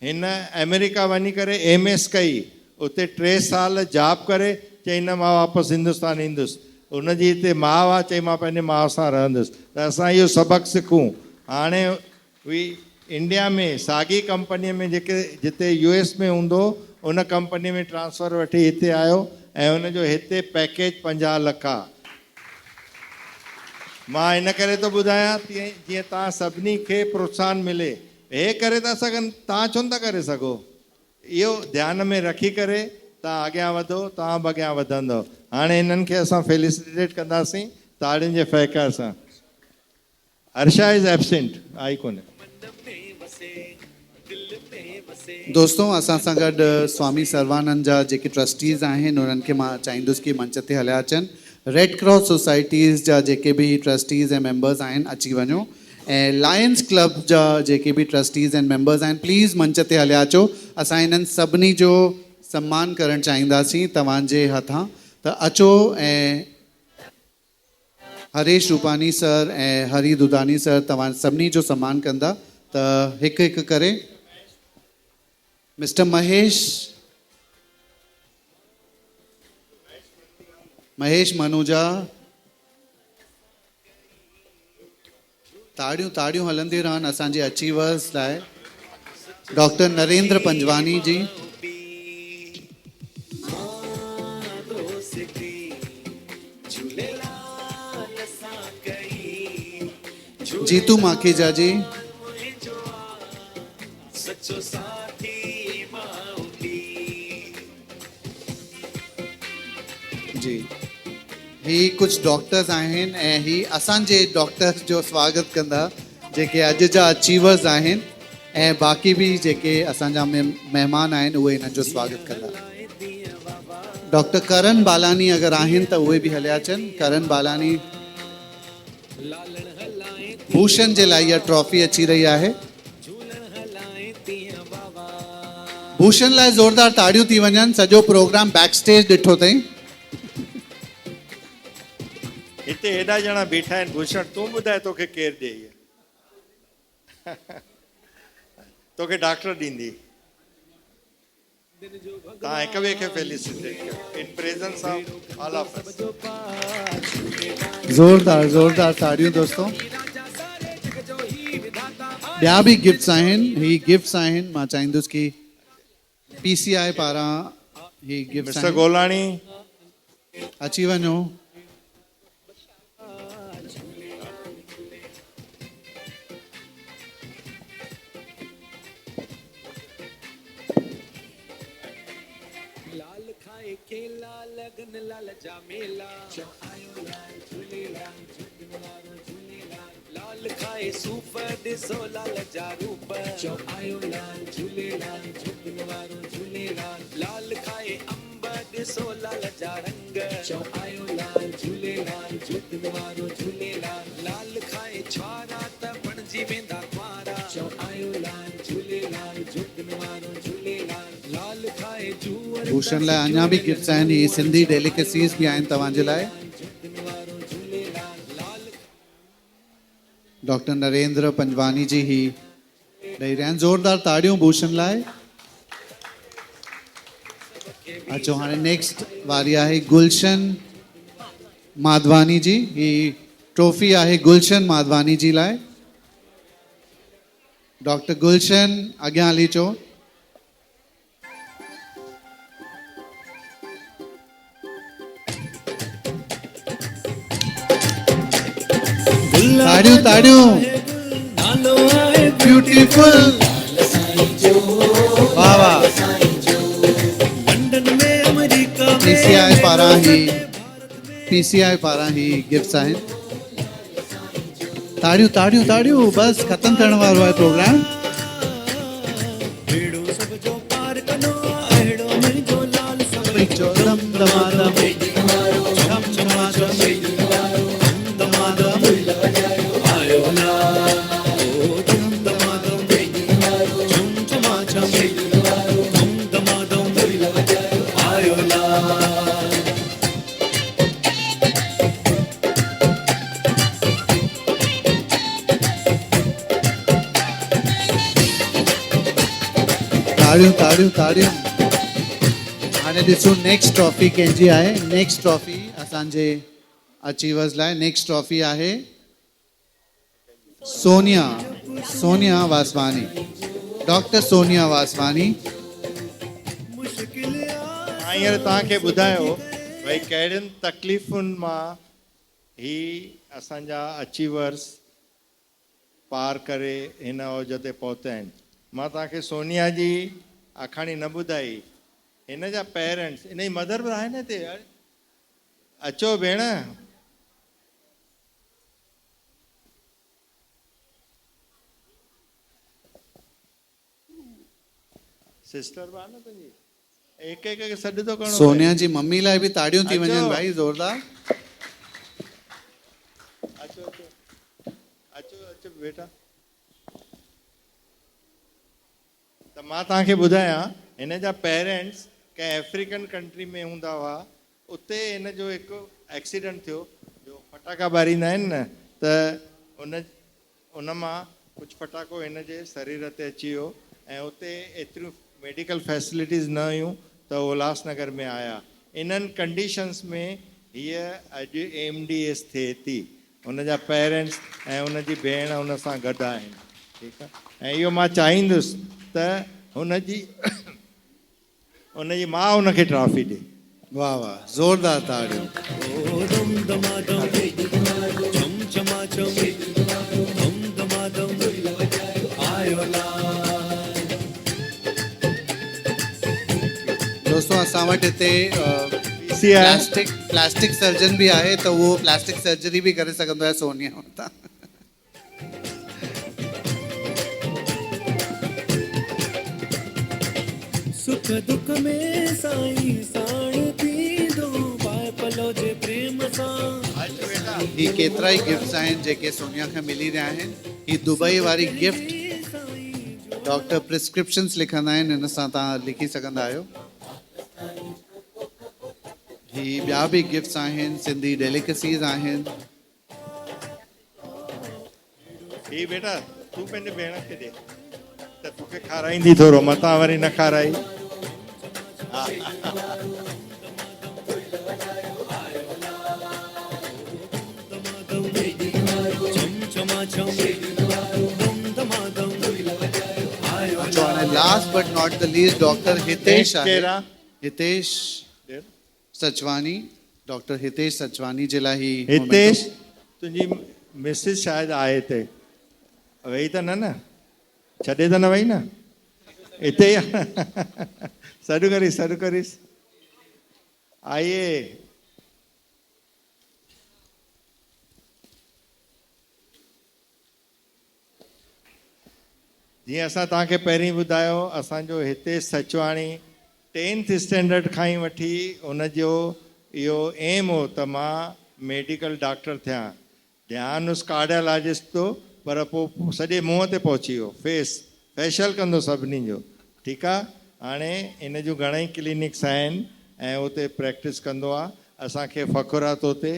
हिन अमेरिका वञी करे MS कई, उते 3 साल जॉब करे चई न मां वापसि हिंदुस्तान ईंदुसि। हुनजी हिते माउ आहे, चई मां पंहिंजे माउ सां रहंदुसि। त असां इहो सबक़ु सिखूं। हाणे हुई इंडिया में साॻी कंपनीअ में जेके जिते US में हूंदो उन कंपनी में ट्रांसफ़र वठी हिते आयो ऐं हुनजो हिते पैकेज 50 लख आहे। मां इन करे थो ॿुधायां जीअं तव्हां सभिनी खे प्रोत्साहन मिले। हे करे था सघनि, तव्हां छो नथा करे सघो? इहो ध्यान में रखी करे तव्हां अॻियां वधो, तव्हां बि अॻियां वधंदव। हाणे हिननि खे असां फेलिसिटेट कंदासीं ताड़ियुनि जे फहकार सां। हर्षा इज़ एब्सेंट, आई कोन्हे। दोस्तों असां सां गॾु स्वामी सर्वानंद जा जेके ट्रस्टीज़ आहिनि उन्हनि खे मां चाहींदुसि कि मंच ते हलिया अचनि। रेड क्रॉस सोसाइटीज़ जा जेके बि ट्रस्टीज़ ऐं मेंबर्स आहिनि अची वञो ऐं लायंस क्लब जा जेके बि ट्रस्टीज़ एंड मेंबर्स आहिनि प्लीज़ मंच ते हलिया अचो। असां हिननि सभिनी जो सम्मान करणु चाहींदासीं तव्हांजे हथां। त अचो ऐं हरीश रूपानी सर ऐं हरी दुधानी सर तव्हां सभिनी जो सम्मान कंदा। त हिकु हिकु करे मिस्टर महेश मनूजा, ताड़ियूं ताड़ियूं हलंदी रहनि असांजे अचीवर्स लाइ। डॉक्टर नरेंद्र पंजवानी जी, जीतू माखीजा जी, जी ही कुछ डॉक्टर्स आहिनि ऐं ही असांजे डॉक्टर्स जो स्वागत कंदा जेके अॼु जा अचीवर्स आहिनि ऐं बाक़ी बि जेके असांजा महिमान आहिनि उहे हिननि जो स्वागत कंदा। डॉक्टर करण बालानी अगरि आहिनि त उहे बि हलिया अचनि। करण बालानी, भूषण जे लाइ इहा ट्रॉफी अची रही आहे। भूषण लाइ ज़ोरदार ताड़ियूं थी वञनि। सॼो प्रोग्राम बैक स्टेज ॾिठो अथई। हिते हेॾा ॼणा बीठा आहिनि। भूषण तूं ॿुधाए तोखे केरु ॾे इहा? तोखे डॉक्टर ॾींदी। तव्हां हिक ॿिए खे फेलिसिटेट कयो in presence of all of us. ज़ोरदार ज़ोरदार ताड़ियूं दोस्तों। ॿिया बि गिफ्ट्स आहिनि। ही गिफ्ट्स आहिनि। मां चाहींदुसि कि PCI पारां ही गिफ्ट्स मिस्टर गोलाणी अची वञो। लाल खाए सूफ ॾिसो लाल जा रूप चो आयो लाल झूलेलाल झुकण वारो झूलेलाल लाल खाए अंब ॾिसो लाल जा रंग चो आयो लाल झूलेलाल झुकण वारो झूलेलाल लाल खाए छवारा त बणजी वेंदा कुआरा चो आयो लाल झूलेलाल झुकण वारो झूलेलाल लाल खाए जूअर भूषण लाइ अञा बि गिफ्ट्स आहिनि। ही सिंधी डेलिकेसीज़ बि आहिनि तव्हांजे लाइ। डॉक्टर नरेंद्र पंजवानी जी ही ॾेई रहिया आहिनि। ज़ोरदार ताड़ियूं भूषण लाइ। अचो हाणे नेक्स्ट वारी आहे गुलशन माधवानी जी। ही ट्रॉफी आहे गुलशन माधवानी जी लाइ। डॉक्टर गुलशन अॻियां हली अचो। ताड़ियूं ताड़ियूं। ब्यूटीफुल। वाह वाह। PCI पारां ही गिफ्ट्स आहिनि। ताड़ियूं ताड़ियूं ताड़ियूं। बस ख़त्म थियण वारो आहे प्रोग्राम। ताड़ियूं ताड़ियूं ताड़ियूं। हाणे ॾिसूं नेक्स्ट ट्रॉफी कंहिंजी आहे। नेक्स्ट ट्रॉफी असांजे अचीवर्स लाइ नेक्स्ट ट्रॉफी आहे सोनिया सोनिया वासवानी। डॉक्टर सोनिया वासवानी। हींअर तव्हांखे ॿुधायो भई कहिड़ियुनि तकलीफ़ुनि मां ही असांजा अचीवर्स पार करे हिन औज ते पहुता आहिनि। मां तव्हांखे सोनिया जी आखाणी न ॿुधाई। हिन जा पेरेंट्स, हिन जी मदर बि आहे न हिते। अचो भेण। सिस्टर बि आहे न तुंहिंजी। हिक हिक खे सॾु थो करणो। सोनिया जी मम्मी लाइ बि ताड़ियूं थी वञनि भाई ज़ोरदार। अचो अचो अचो अचो बेटा। त मां तव्हांखे ॿुधायां हिन जा पेरेंट्स कंहिं अफ्रीकन कंट्री में हूंदा हुआ। उते हिन जो हिकु एक्सीडेंट थियो जो फटाका ॿारींदा आहिनि न, त उन मां कुझु फटाको हिन जे शरीर ते अची वियो ऐं उते एतिरियूं मेडिकल फैसिलिटीज़ न हुयूं त उल्हासनगर में आया। इन्हनि कंडीशंस में हीअ अॼु MDS थिए थी। हुनजा पेरेंट्स ऐं हुनजी भेण हुन सां गॾु आहिनि, ठीकु आहे। ऐं इहो मां चाहींदुसि त हुनजी माउ हुनखे ट्रॉफी ॾे। वाह वाह, ज़ोरदार ताड़ियूं। दोस्तों असां वटि हिते प्लास्टिक सर्जन भी आहे, त उहो प्लास्टिक सर्जरी भी करे सघंदो आहे सोनिया वटां। सुख दुख में साईं साण थींदो पाए पलो जे प्रेम सां। ही केतिरा ई गिफ्ट्स आहिनि जेके सोनिया खे मिली रहिया आहिनि। ही दुबई वारी गिफ्ट डॉक्टर प्रिस्क्रिप्शंस लिखंदा आहिनि, हिन सां तव्हां लिखी सघंदा आहियो। ही ॿिया बि गिफ्ट्स आहिनि, सिंधी डेलिकेसीज़ आहिनि। ही बेटा तूं पंहिंजे भेण खे ॾे त तोखे खाराईंदी थोरो, मतां वरी न खाराई। Last but not the least doctor Hitesh आहे। हितेश सचवानी, डॉक्टर हितेश सचवानी जे लाइ ही। हितेश तुंहिंजी मिसिस शायदि आहे हिते, वई त न छॾे त न वई न, हिते ई सॾु करीस आइए। जीअं असां तव्हांखे पहिरीं ॿुधायो, असांजो हितेश सचवाणी 10th स्टैंडर्ड खां ई वठी हुनजो इहो एम हो त मां मेडिकल डॉक्टर थियां। ध्यानु उस कार्डियोलॉजिस्ट तो, पर पोइ सॼे मुंहं ते पहुची वियो, फेशियल कंदो सभिनी जो, ठीकु आहे। हाणे इन जूं घणेई क्लिनिक्स आहिनि ऐं उते प्रैक्टिस कंदो आहे। असांखे फ़ख़ुरु आहे तो ते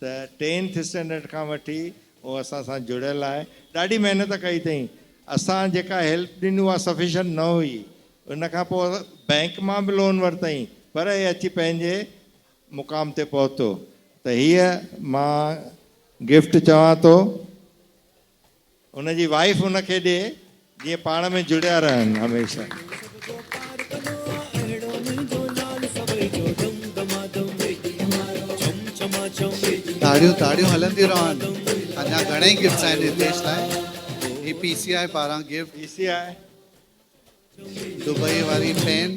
त 10th स्टैंडर्ड खां वठी उहो असां सां जुड़ियल आहे। ॾाढी महिनत कई अथई। असां जेका हेल्प ॾिनी उहा सफिशंट न हुई, उन खां पोइ बैंक मां बि लोन वरितई, पर हे अची पंहिंजे मुक़ाम ते पहुतो। त हीअ मां गिफ्ट चवां थो, हुनजी वाइफ हुनखे ॾे, जीअं पाण में जुड़िया रहनि हमेशह। ताड़ियूं हलंदियूं रहनि। अञा घणेई गिफ्ट्स आहिनि हितेश लाइ। ही PCI पारां गिफ्ट, PCI दुबई वारी पेन,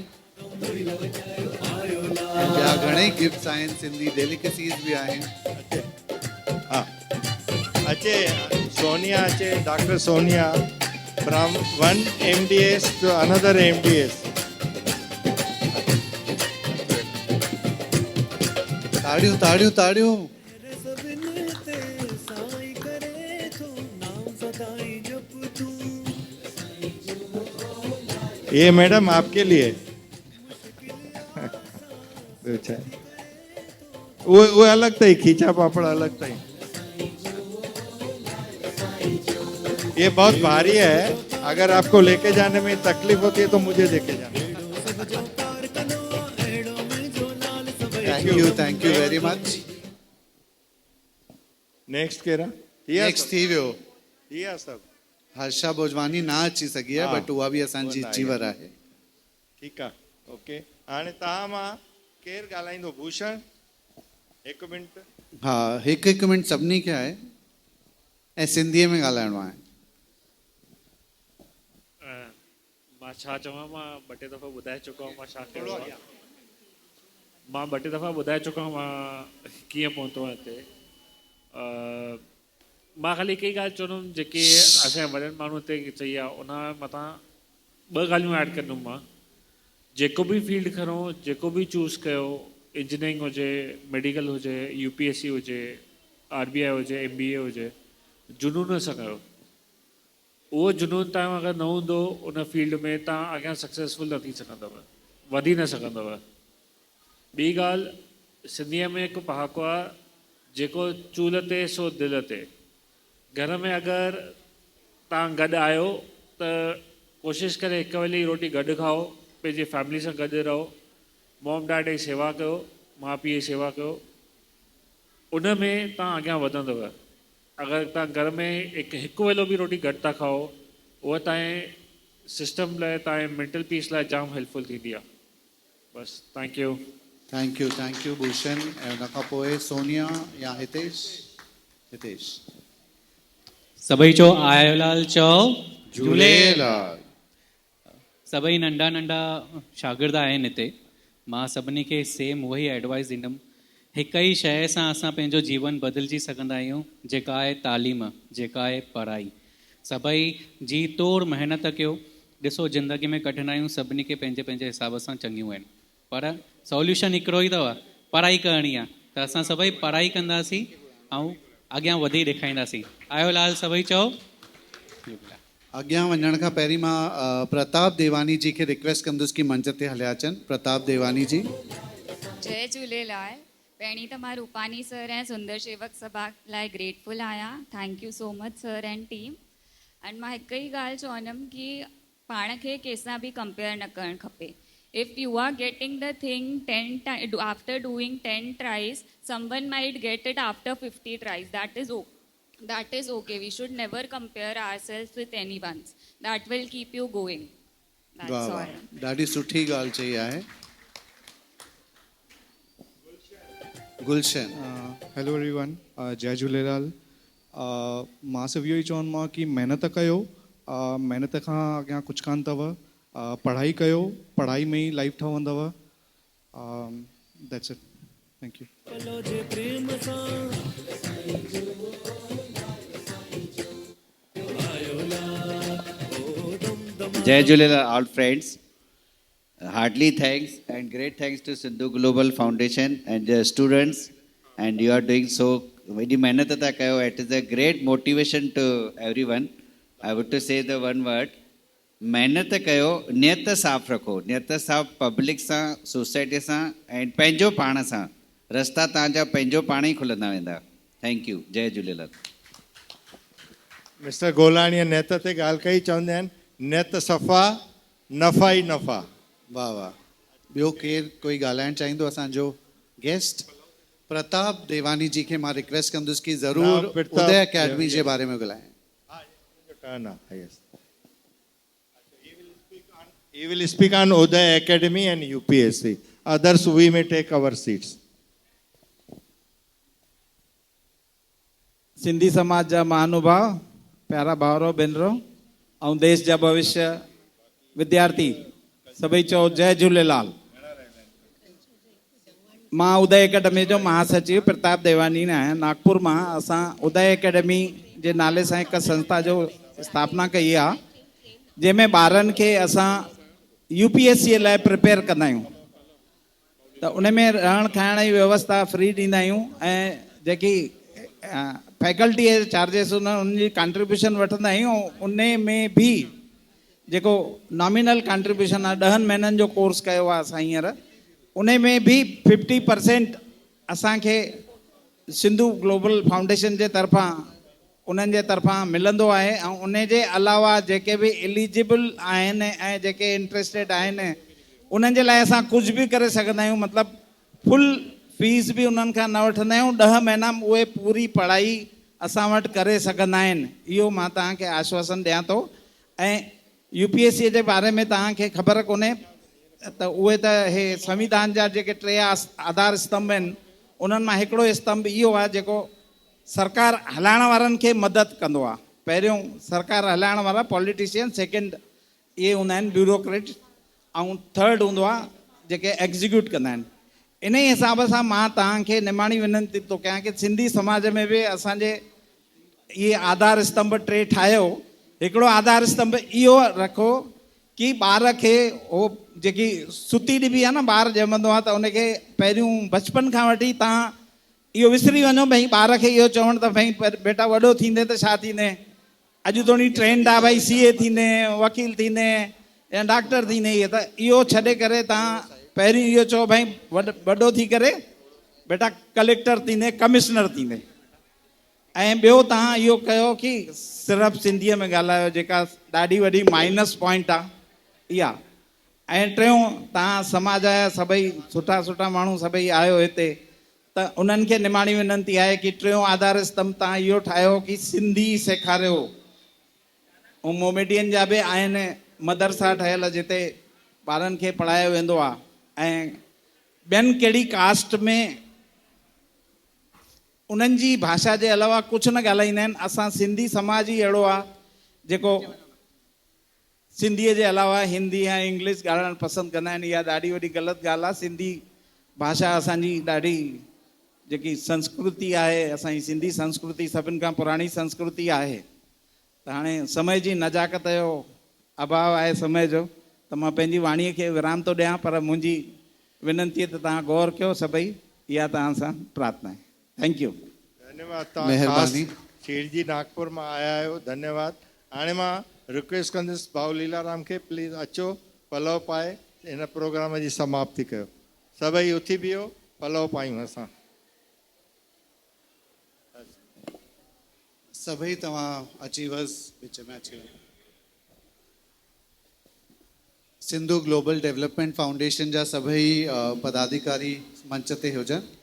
ॿिया घणेई गिफ्ट्स आहिनि, सिंधी डेलिकेसीज़ भी आहिनि। हा अचे सोनिया, अचे doctor Sonia from one MDS to another MDS। ताड़ियूं। ये मैडम आपके लिए। वो अलग था, खींचा पापड़ अलग था। ये बहुत भारी है, अगर आपको लेके जाने में तकलीफ होती है तो मुझे लेके जाना। Thank U very much. Next केरा नेक्स्ट थी वियो। इहा सब हर्षा भोजवानी ना अची सघी आहे, बट उहा बि असांजी जीवर आहे। ठीकु आहे, ओके। हाणे तव्हां मां केरु ॻाल्हाईंदो? भूषण, हिकु मिंट। हा, हिकु मिंट सभिनी खे आहे ऐं सिंधीअ में ॻाल्हाइणो आहे। मां छा चवां, मां ॿ टे दफ़ा ॿुधाए चुको आहियां मां छा कयो आहे। मां ॿ टे दफ़ा ॿुधाए चुको आहियां मां कीअं पहुतो आहियां हिते। मां ख़ाली हिकु ई ॻाल्हि चवंदुमि जेके असांजे वॾनि माण्हू हिते चई आहे, उन मथां ॿ ॻाल्हियूं ऐड कंदुमि मां। जेको बि फील्ड खणो, जेको बि चूज़ कयो, इंजीनियरिंग हुजे, मेडिकल हुजे, UPSC हुजे, RBI हुजे, MBA हुजे, जुनून सां कयो। उहो जुनून तव्हां अगरि न हूंदो उन फील्ड में, तव्हां अॻियां सक्सेसफुल न थी सघंदव, वधी न सघंदव। ॿी ॻाल्हि, सिंधीअ में हिकु पहाको आहे, जेको चूल ते सो दिलि ते। घर में अगरि तव्हां गॾु आहियो त कोशिशि करे हिकु वेले रोटी गॾु खाओ, पंहिंजी फैमिली सां गॾु रहो, मॉम डैड जी शेवा कयो, माउ पीउ जी शेवा कयो, उन में तव्हां अॻियां वधंदव। अगरि तव्हां घर में हिकु वेलो बि रोटी घटि था खाओ उहा तव्हांजे सिस्टम लाइ तव्हांजे मेंटल पीस लाइ जाम हेल्पफुल थींदी आहे बसि thank U thank U Bhushan ऐं हुन खां पोइ सोनिया या हितेश सभई चओ आयोलाल चओ झूलेलाल। सभई नंढा नंढा शागिर्द आहिनि हिते मां सभिनी खे सेम उहा ई एडवाइस ॾींदुमि हिक ई शइ सां असां पंहिंजो जीवन बदिलजी सघंदा आहियूं जेका आहे तालीम जेका आहे पढ़ाई सभई जी तोड़ महिनत कयो ॾिसो ज़िंदगी में कठिनाइयूं सभिनी खे पंहिंजे पंहिंजे हिसाब सां चङियूं आहिनि पर सॉल्यूशन हिकिड़ो ई अथव पढ़ाई करणी आहे त असां सभई पढ़ाई कंदासीं ऐं अॻियां वधी ॾेखारींदासीं आयोलाल सभई चओ अॻियां वञण खां पहिरीं मां प्रताप देवानी जी खे रिक्वेस्ट कंदुसि कि मंच ते हलिया अचनि प्रताप देवानी जी जय झूलेलाल पहिरीं त मां रूपानी सर ऐं सुंदर शेवक सभा लाइ ग्रेटफुल आहियां thank you so much sir and team and मां हिकु ई ॻाल्हि चवंदमि कि पाण खे कंहिंसां बि कंपेयर न करणु खपे if you are getting the thing 10 after doing 10 tries someone might get it after 50 tries that is okay we should never compare ourselves with anyone's that will keep you going that's all ॾाढी सुठी ॻाल्हि चई आहे गुलशन hello everyone जय झूलेलाल मां सिर्फ़ु इहो ई चवंदोमांव कि महिनत कयो महिनत खां अॻियां कुझु कान अथव पढ़ाई कयो पढ़ाई में ई लाइफ ठहंदव that's it thank you Jai Jhulelal, all friends. Heartily thanks and great thanks to Sindhu Global Foundation and their students. And you are doing so. Very mehnat tha kayo. It is a great motivation to everyone. I would to say the one word. मेहनत कयो नियत साफ़ रखो नियत साफ़ public सां society सां ऐं पंहिंजो पाण सां रस्ता तव्हांजा पंहिंजो पाण ई खुलंदा वेंदा थैंक यू जय झूलेलाल मिस्टर गोलाणीअ नियत ते ॻाल्हि कई चवंदा आहिनि नियत सफ़ा नफ़ा ई नफ़ा वाह वाह ॿियो केरु कोई ॻाल्हाइणु चाहींदो असांजो गेस्ट प्रताप देवानी जी खे मां रिक्वेस्ट कंदुसि कि ज़रूरु उदय अकेडमी जे बारे में ॻाल्हाइनि He will speak on Uday Academy and UPSC. Others we may take our seats. Sindhi समाज जा महानुभाव प्यारा भाउरो भेनरो ऐं देश जा भविष्य विद्यार्थी सभई चओ जय झूलेलाल मां उदय एकेडमी जो महासचिव प्रताप देवानी आहियां नागपुर मां असां उदय एकेडमी जे नाले सां हिकु संस्था जो स्थापना कई आहे जंहिंमें ॿारनि खे असां यूपीएससी लाइ प्रिपेयर कंदा आहियूं त उन में रहण खाइण जी व्यवस्था फ्री ॾींदा आहियूं ऐं जेकी फैकल्टी चार्जिस उनजी कंट्रीब्यूशन वठंदा आहियूं उन में बि जेको नॉमिनल कंट्रीब्यूशन आहे 10 महीननि जो कोर्स कयो आहे असां हींअर उन में बि 50% असांखे सिंधु ग्लोबल फाउंडेशन जे तरफ़ां उन्हनि जे तरफ़ां मिलंदो आहे ऐं उन जे अलावा जेके बि एलिजिबल आहिनि ऐं जेके इंट्रस्टेड आहिनि उन्हनि जे लाइ असां कुझु बि करे सघंदा आहियूं मतिलबु फुल फीस बि उन्हनि खां न वठंदा आहियूं 10 महीना उहे पूरी पढ़ाई असां वटि करे सघंदा आहिनि इहो मां तव्हांखे आश्वासन ॾियां थो ऐं यूपीएससी जे बारे में तव्हांखे ख़बर कोन्हे त उहे त हे संविधान जा जेके 3 आधार स्तंभ आहिनि उन्हनि मां हिकिड़ो स्तंभ इहो आहे जेको सरकार हलाइण वारनि खे मदद कंदो आहे पहिरियों सरकार हलाइण वारा पॉलिटिशियन सेकेंड इहे हूंदा आहिनि ब्यूरोक्रेट ऐं थर्ड हूंदो आहे जेके एग्जीक्यूट कंदा आहिनि इन ई हिसाब सां मां तव्हांखे निमाणी विनंती थो कयां कि सिंधी समाज में बि असांजे इहे आधार स्तंभ 3 ठाहियो हिकिड़ो आधार स्तंभ इहो रखो कि ॿार खे उहो जेकी सुती ॾिबी आहे न ॿारु ॼमंदो आहे त उनखे पहिरियों बचपन खां वठी तव्हां इहो विसरी वञो भई ॿार खे इहो चवणु त भई बेटा वॾो थींदे त छा थींदे अॼु तोणी ट्रेंड आहे भई CA थींदे वकील थींदे या डॉक्टर थींदे इहे त इहो छॾे करे तव्हां पहिरियों इहो चओ भई वॾो थी करे बेटा कलेक्टर थींदे कमिश्नर थींदे ऐं ॿियो तव्हां इहो कयो कि सिर्फ़ु सिंधीअ में ॻाल्हायो जेका ॾाढी वॾी माइनस पॉइंट आहे इहा ऐं टियों तव्हां समाज जा सभई सुठा सुठा माण्हू सभई आहियो हिते त उन्हनि खे निमाणी विनंती आहे कि टियों आधार स्तंभ तव्हां इहो ठाहियो कि सिंधी सेखारियो। ऐं मोमेडियन जा बि आहिनि मदरसा ठहियल जिते ॿारनि खे पढ़ायो वेंदो आहे। ऐं ॿियनि कहिड़ी कास्ट में उन्हनि जी भाषा जे अलावा कुझु न ॻाल्हाईंदा आहिनि। असां सिंधी समाज ई अहिड़ो आहे जेको सिंधीअ जे अलावा हिंदी ऐं इंग्लिश ॻाल्हाइणु पसंदि कंदा आहिनि। इहा ॾाढी वॾी ग़लति ॻाल्हि आहे। सिंधी भाषा असांजी ॾाढी जेकी संस्कृति आहे, असांजी सिंधी संस्कृति सभिनि खां पुराणी संस्कृति आहे। त हाणे समय जी नज़ाकत जो अभाव आहे समय जो, त मां पंहिंजी वाणीअ खे विराम थो ॾियां, पर मुंहिंजी विनंती आहे त तव्हां गौर कयो सभई। इहा तव्हां सां प्रार्थना आहे। Thank U. धन्यवाद। तव्हां ख़ासि छेड़जी नागपुर मां आया आहियो, धन्यवाद। हाणे मां रिक्वेस्ट कंदुसि भाऊ लीलाराम खे प्लीज़ अचो, पलव पाए हिन प्रोग्राम जी समाप्ति कयो। सभई उथी बीहो, पलव पायूं असां। सभई तव्हां अची वस, विच में अची वञो। सिंधु ग्लोबल डेवलपमेंट फाउंडेशन जा सभई पदाधिकारी मंच ते हुजनि।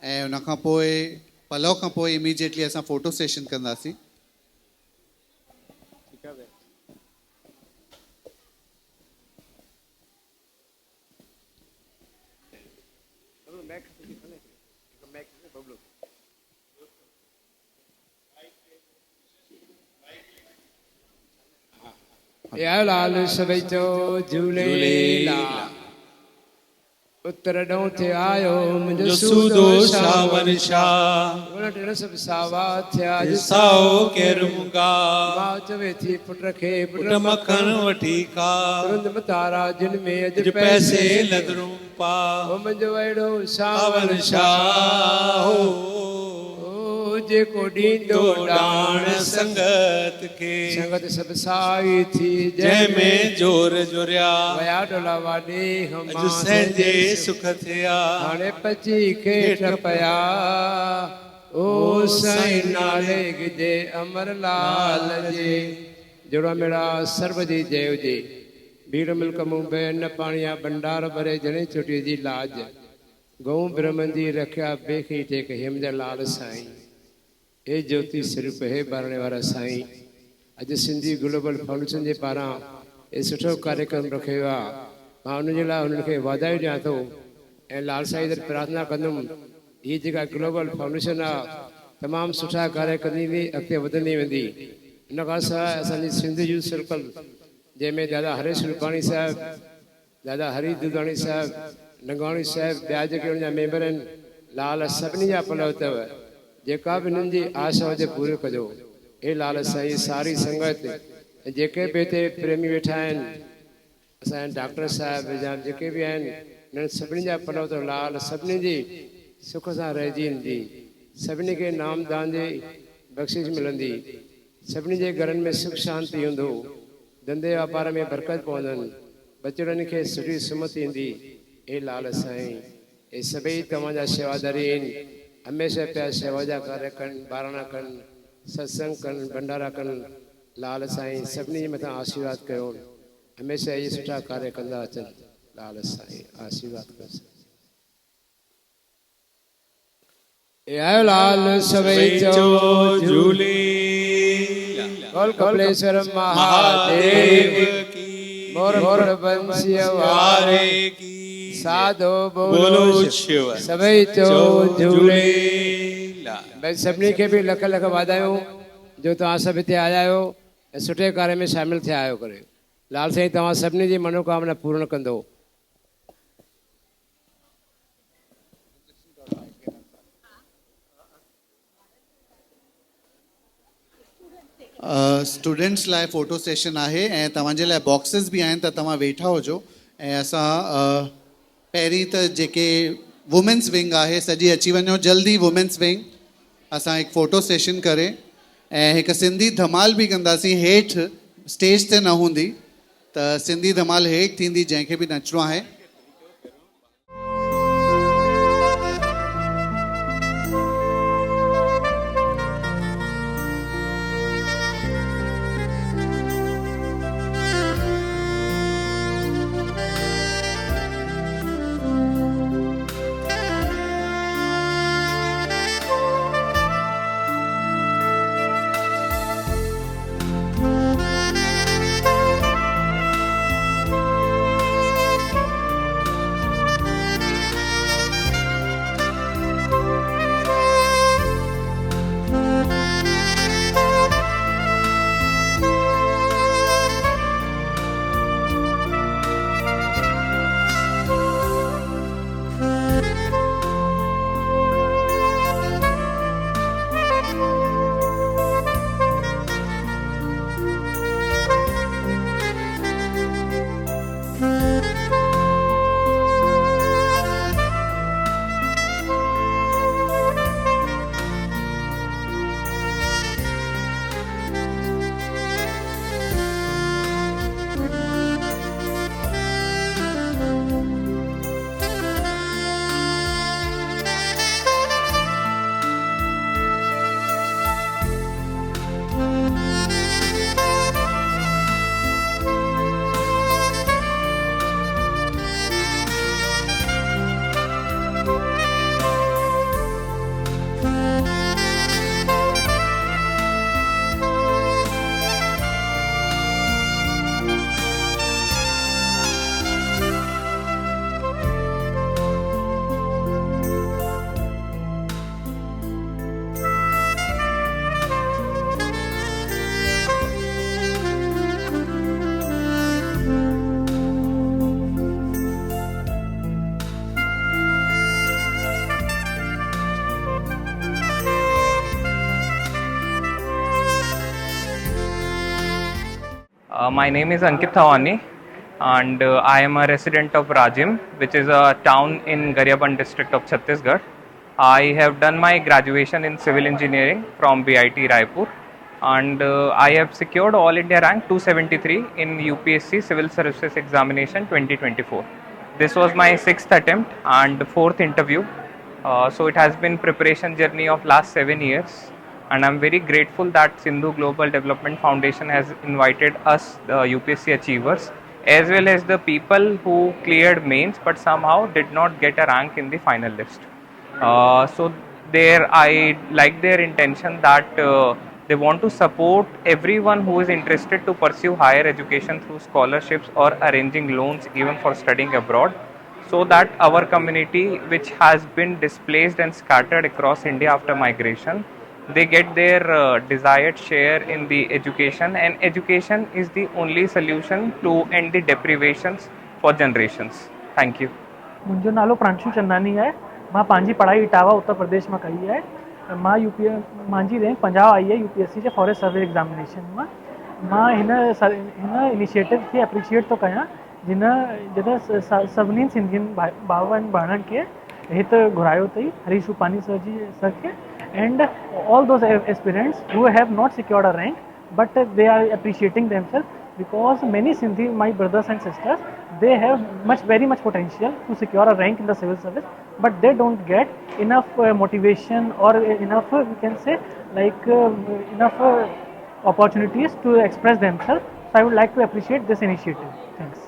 ऐं उन खां पोइ पलव खां पोइ इमीडिएटली असां फोटो सेशन कंदासीं। या लाल सभई चो झूलेलाल। उत्तर ॾों थे आयो मुंहिंजो सूदो सावन शाह। उन टिण सभु सावा थिया साओ केरु मुगा। मां चवे थी पुट खे पुट मखण वठी खा। तुरंत तारा जिन में अॼु पैसे लदरूं पा। ओ मुंहिंजो अहिड़ो सावन शाह जेको ॾींदो ॾाण संगत खे। संगत सभु साई थी जंहिंमें जोर जुरिया। वया डोला वाॾे हम अॼु संहिंजे सुख थिया। हाणे पची खेठ पया ओ साईं नाले गिजे अमर लाल जे। जोड़ा मेरा सर्व जी जय हुजे। भीड़ मिल्क मुंबई न पाणिया भंडार भरे जणे छुटी जी लाज। गऊ ब्रह्मन जी रखिया बेखी टेक हिमद लाल साईं। हे ज्योति स्वरूप हे बारणे वारा साईं। अॼु सिंधी ग्लोबल फाउंडेशन जे पारां हे सुठो कार्यक्रम रखियो वियो आहे। मां उनजे लाइ उन्हनि खे वाधायूं ॾियां थो ऐं लाल साईं दर प्रार्थना कंदुमि हीअ जेका ग्लोबल फाउंडेशन आहे तमामु सुठा कार्य कंदी वेंदी, अॻिते वधंदी वेंदी। इन खां सवाइ असांजी सिंध यूथ सर्कल जंहिंमें दादा हरेश रूपाणी साहिबु, दादा हरी दुधाणी साहिबु, नंगाणी साहिबु, ॿिया जेके हुनजा मेंबर आहिनि, लाल सभिनी जा पलव अथव। जेका बि हिननि जी आशा हुजे पूरो कजो। हे लाल साईं सारी संगत जेके बि हिते प्रेमी वेठा आहिनि, असांजा डॉक्टर साहिब या जेके बि आहिनि, हिननि सभिनी जा पलव अथव। लाल सभिनी जी सुख सां रहिजी ईंदी, सभिनी खे नामदान जी बख़्शिश मिलंदी, सभिनी जे घरनि में सुख शांति हूंदो, धंधे वापार में बरकत पवंदनि, बचड़नि खे सुठी सुमत ईंदी। हे लाल साईं हे सभई तव्हांजा शेवादारी आहिनि। हमेशह पिया शेवा जा कार्य कनि, बारणा कनि, सत्संग कनि, भंडारा कनि। लाल साईं सभिनी जे मथां आशीर्वाद कयो, हमेशह इहे सुठा कार्य कंदा अचनि। लाल साईं आशीर्वाद कनि। आयो लाल सभई चो झूलेलाल। बोल कपिलेश्वर महादेव की, मोर मोर बंसी वारे की, साधो बोलो शिव। सभई चो झूलेलाल। भाई सभिनी खे बि लख लख वाधायूं जो तव्हां सभु हिते आया आहियो ऐं सुठे कार्य में शामिल थिया आहियो करे। लाल साईं तव्हां सभिनी जी मनोकामना पूर्ण कंदो। स्टूडेंट्स लाइ फोटो सेशन आहे ऐं तव्हांजे लाइ बॉक्सिस बि आहिनि, त तव्हां वेठा हुजो। ऐं असां पहिरीं त जेके वुमेन्स विंग आहे सॼी अची वञो जल्दी। वुमेन्स विंग असां हिकु फोटो सेशन करे ऐं हिकु सिंधी धमाल बि कंदासीं। हेठि स्टेज ते न हूंदी, त सिंधी धमाल हेठि थींदी, जंहिंखे बि नचिणो आहे। My name is Ankit Thawani, and I am a resident of Rajim, which is a town in Garhyaban district of Chhattisgarh. I have done my graduation in civil engineering from BIT Raipur, and I have secured All India rank 273 in UPSC Civil Services Examination 2024. This was my 6th attempt and 4th interview. So it has been preparation journey of last 7 years, and I'm very grateful that Sindhu Global Development Foundation has invited us, the UPSC achievers, as well as the people who cleared mains but somehow did not get a rank in the final list. So there I like their intention that they want to support everyone who is interested to pursue higher education through scholarships or arranging loans even for studying abroad, so that our community, which has been displaced and scattered across India after migration, they get their desired share in the education, and education is the only solution to end the deprivations for generations. Thank you. मुंहिंजो नालो प्रांशु चंदानी आहे। मां पंहिंजी पढ़ाई इटावा उत्तर प्रदेश में कई आहे। मां मुंहिंजी रैंक 50 आई आहे यूपीएससी जे फॉरेस्ट सर्वे एग्जामिनेशन में। मां हिन इनिशिएटिव खे एप्रिशिएट थो कयां जिन सभिनी सिंधियुनि भाउरनि भेणनि खे हिते घुरायो अथई, हरीश रूपानी सर खे, and all those aspirants who have not secured a rank but they are appreciating themselves, because many Sindhi, my brothers and sisters, they have very much potential to secure a rank in the civil service, but they don't get enough motivation or enough, we can say, like enough opportunities to express themselves. So I would like to appreciate this initiative. Thanks.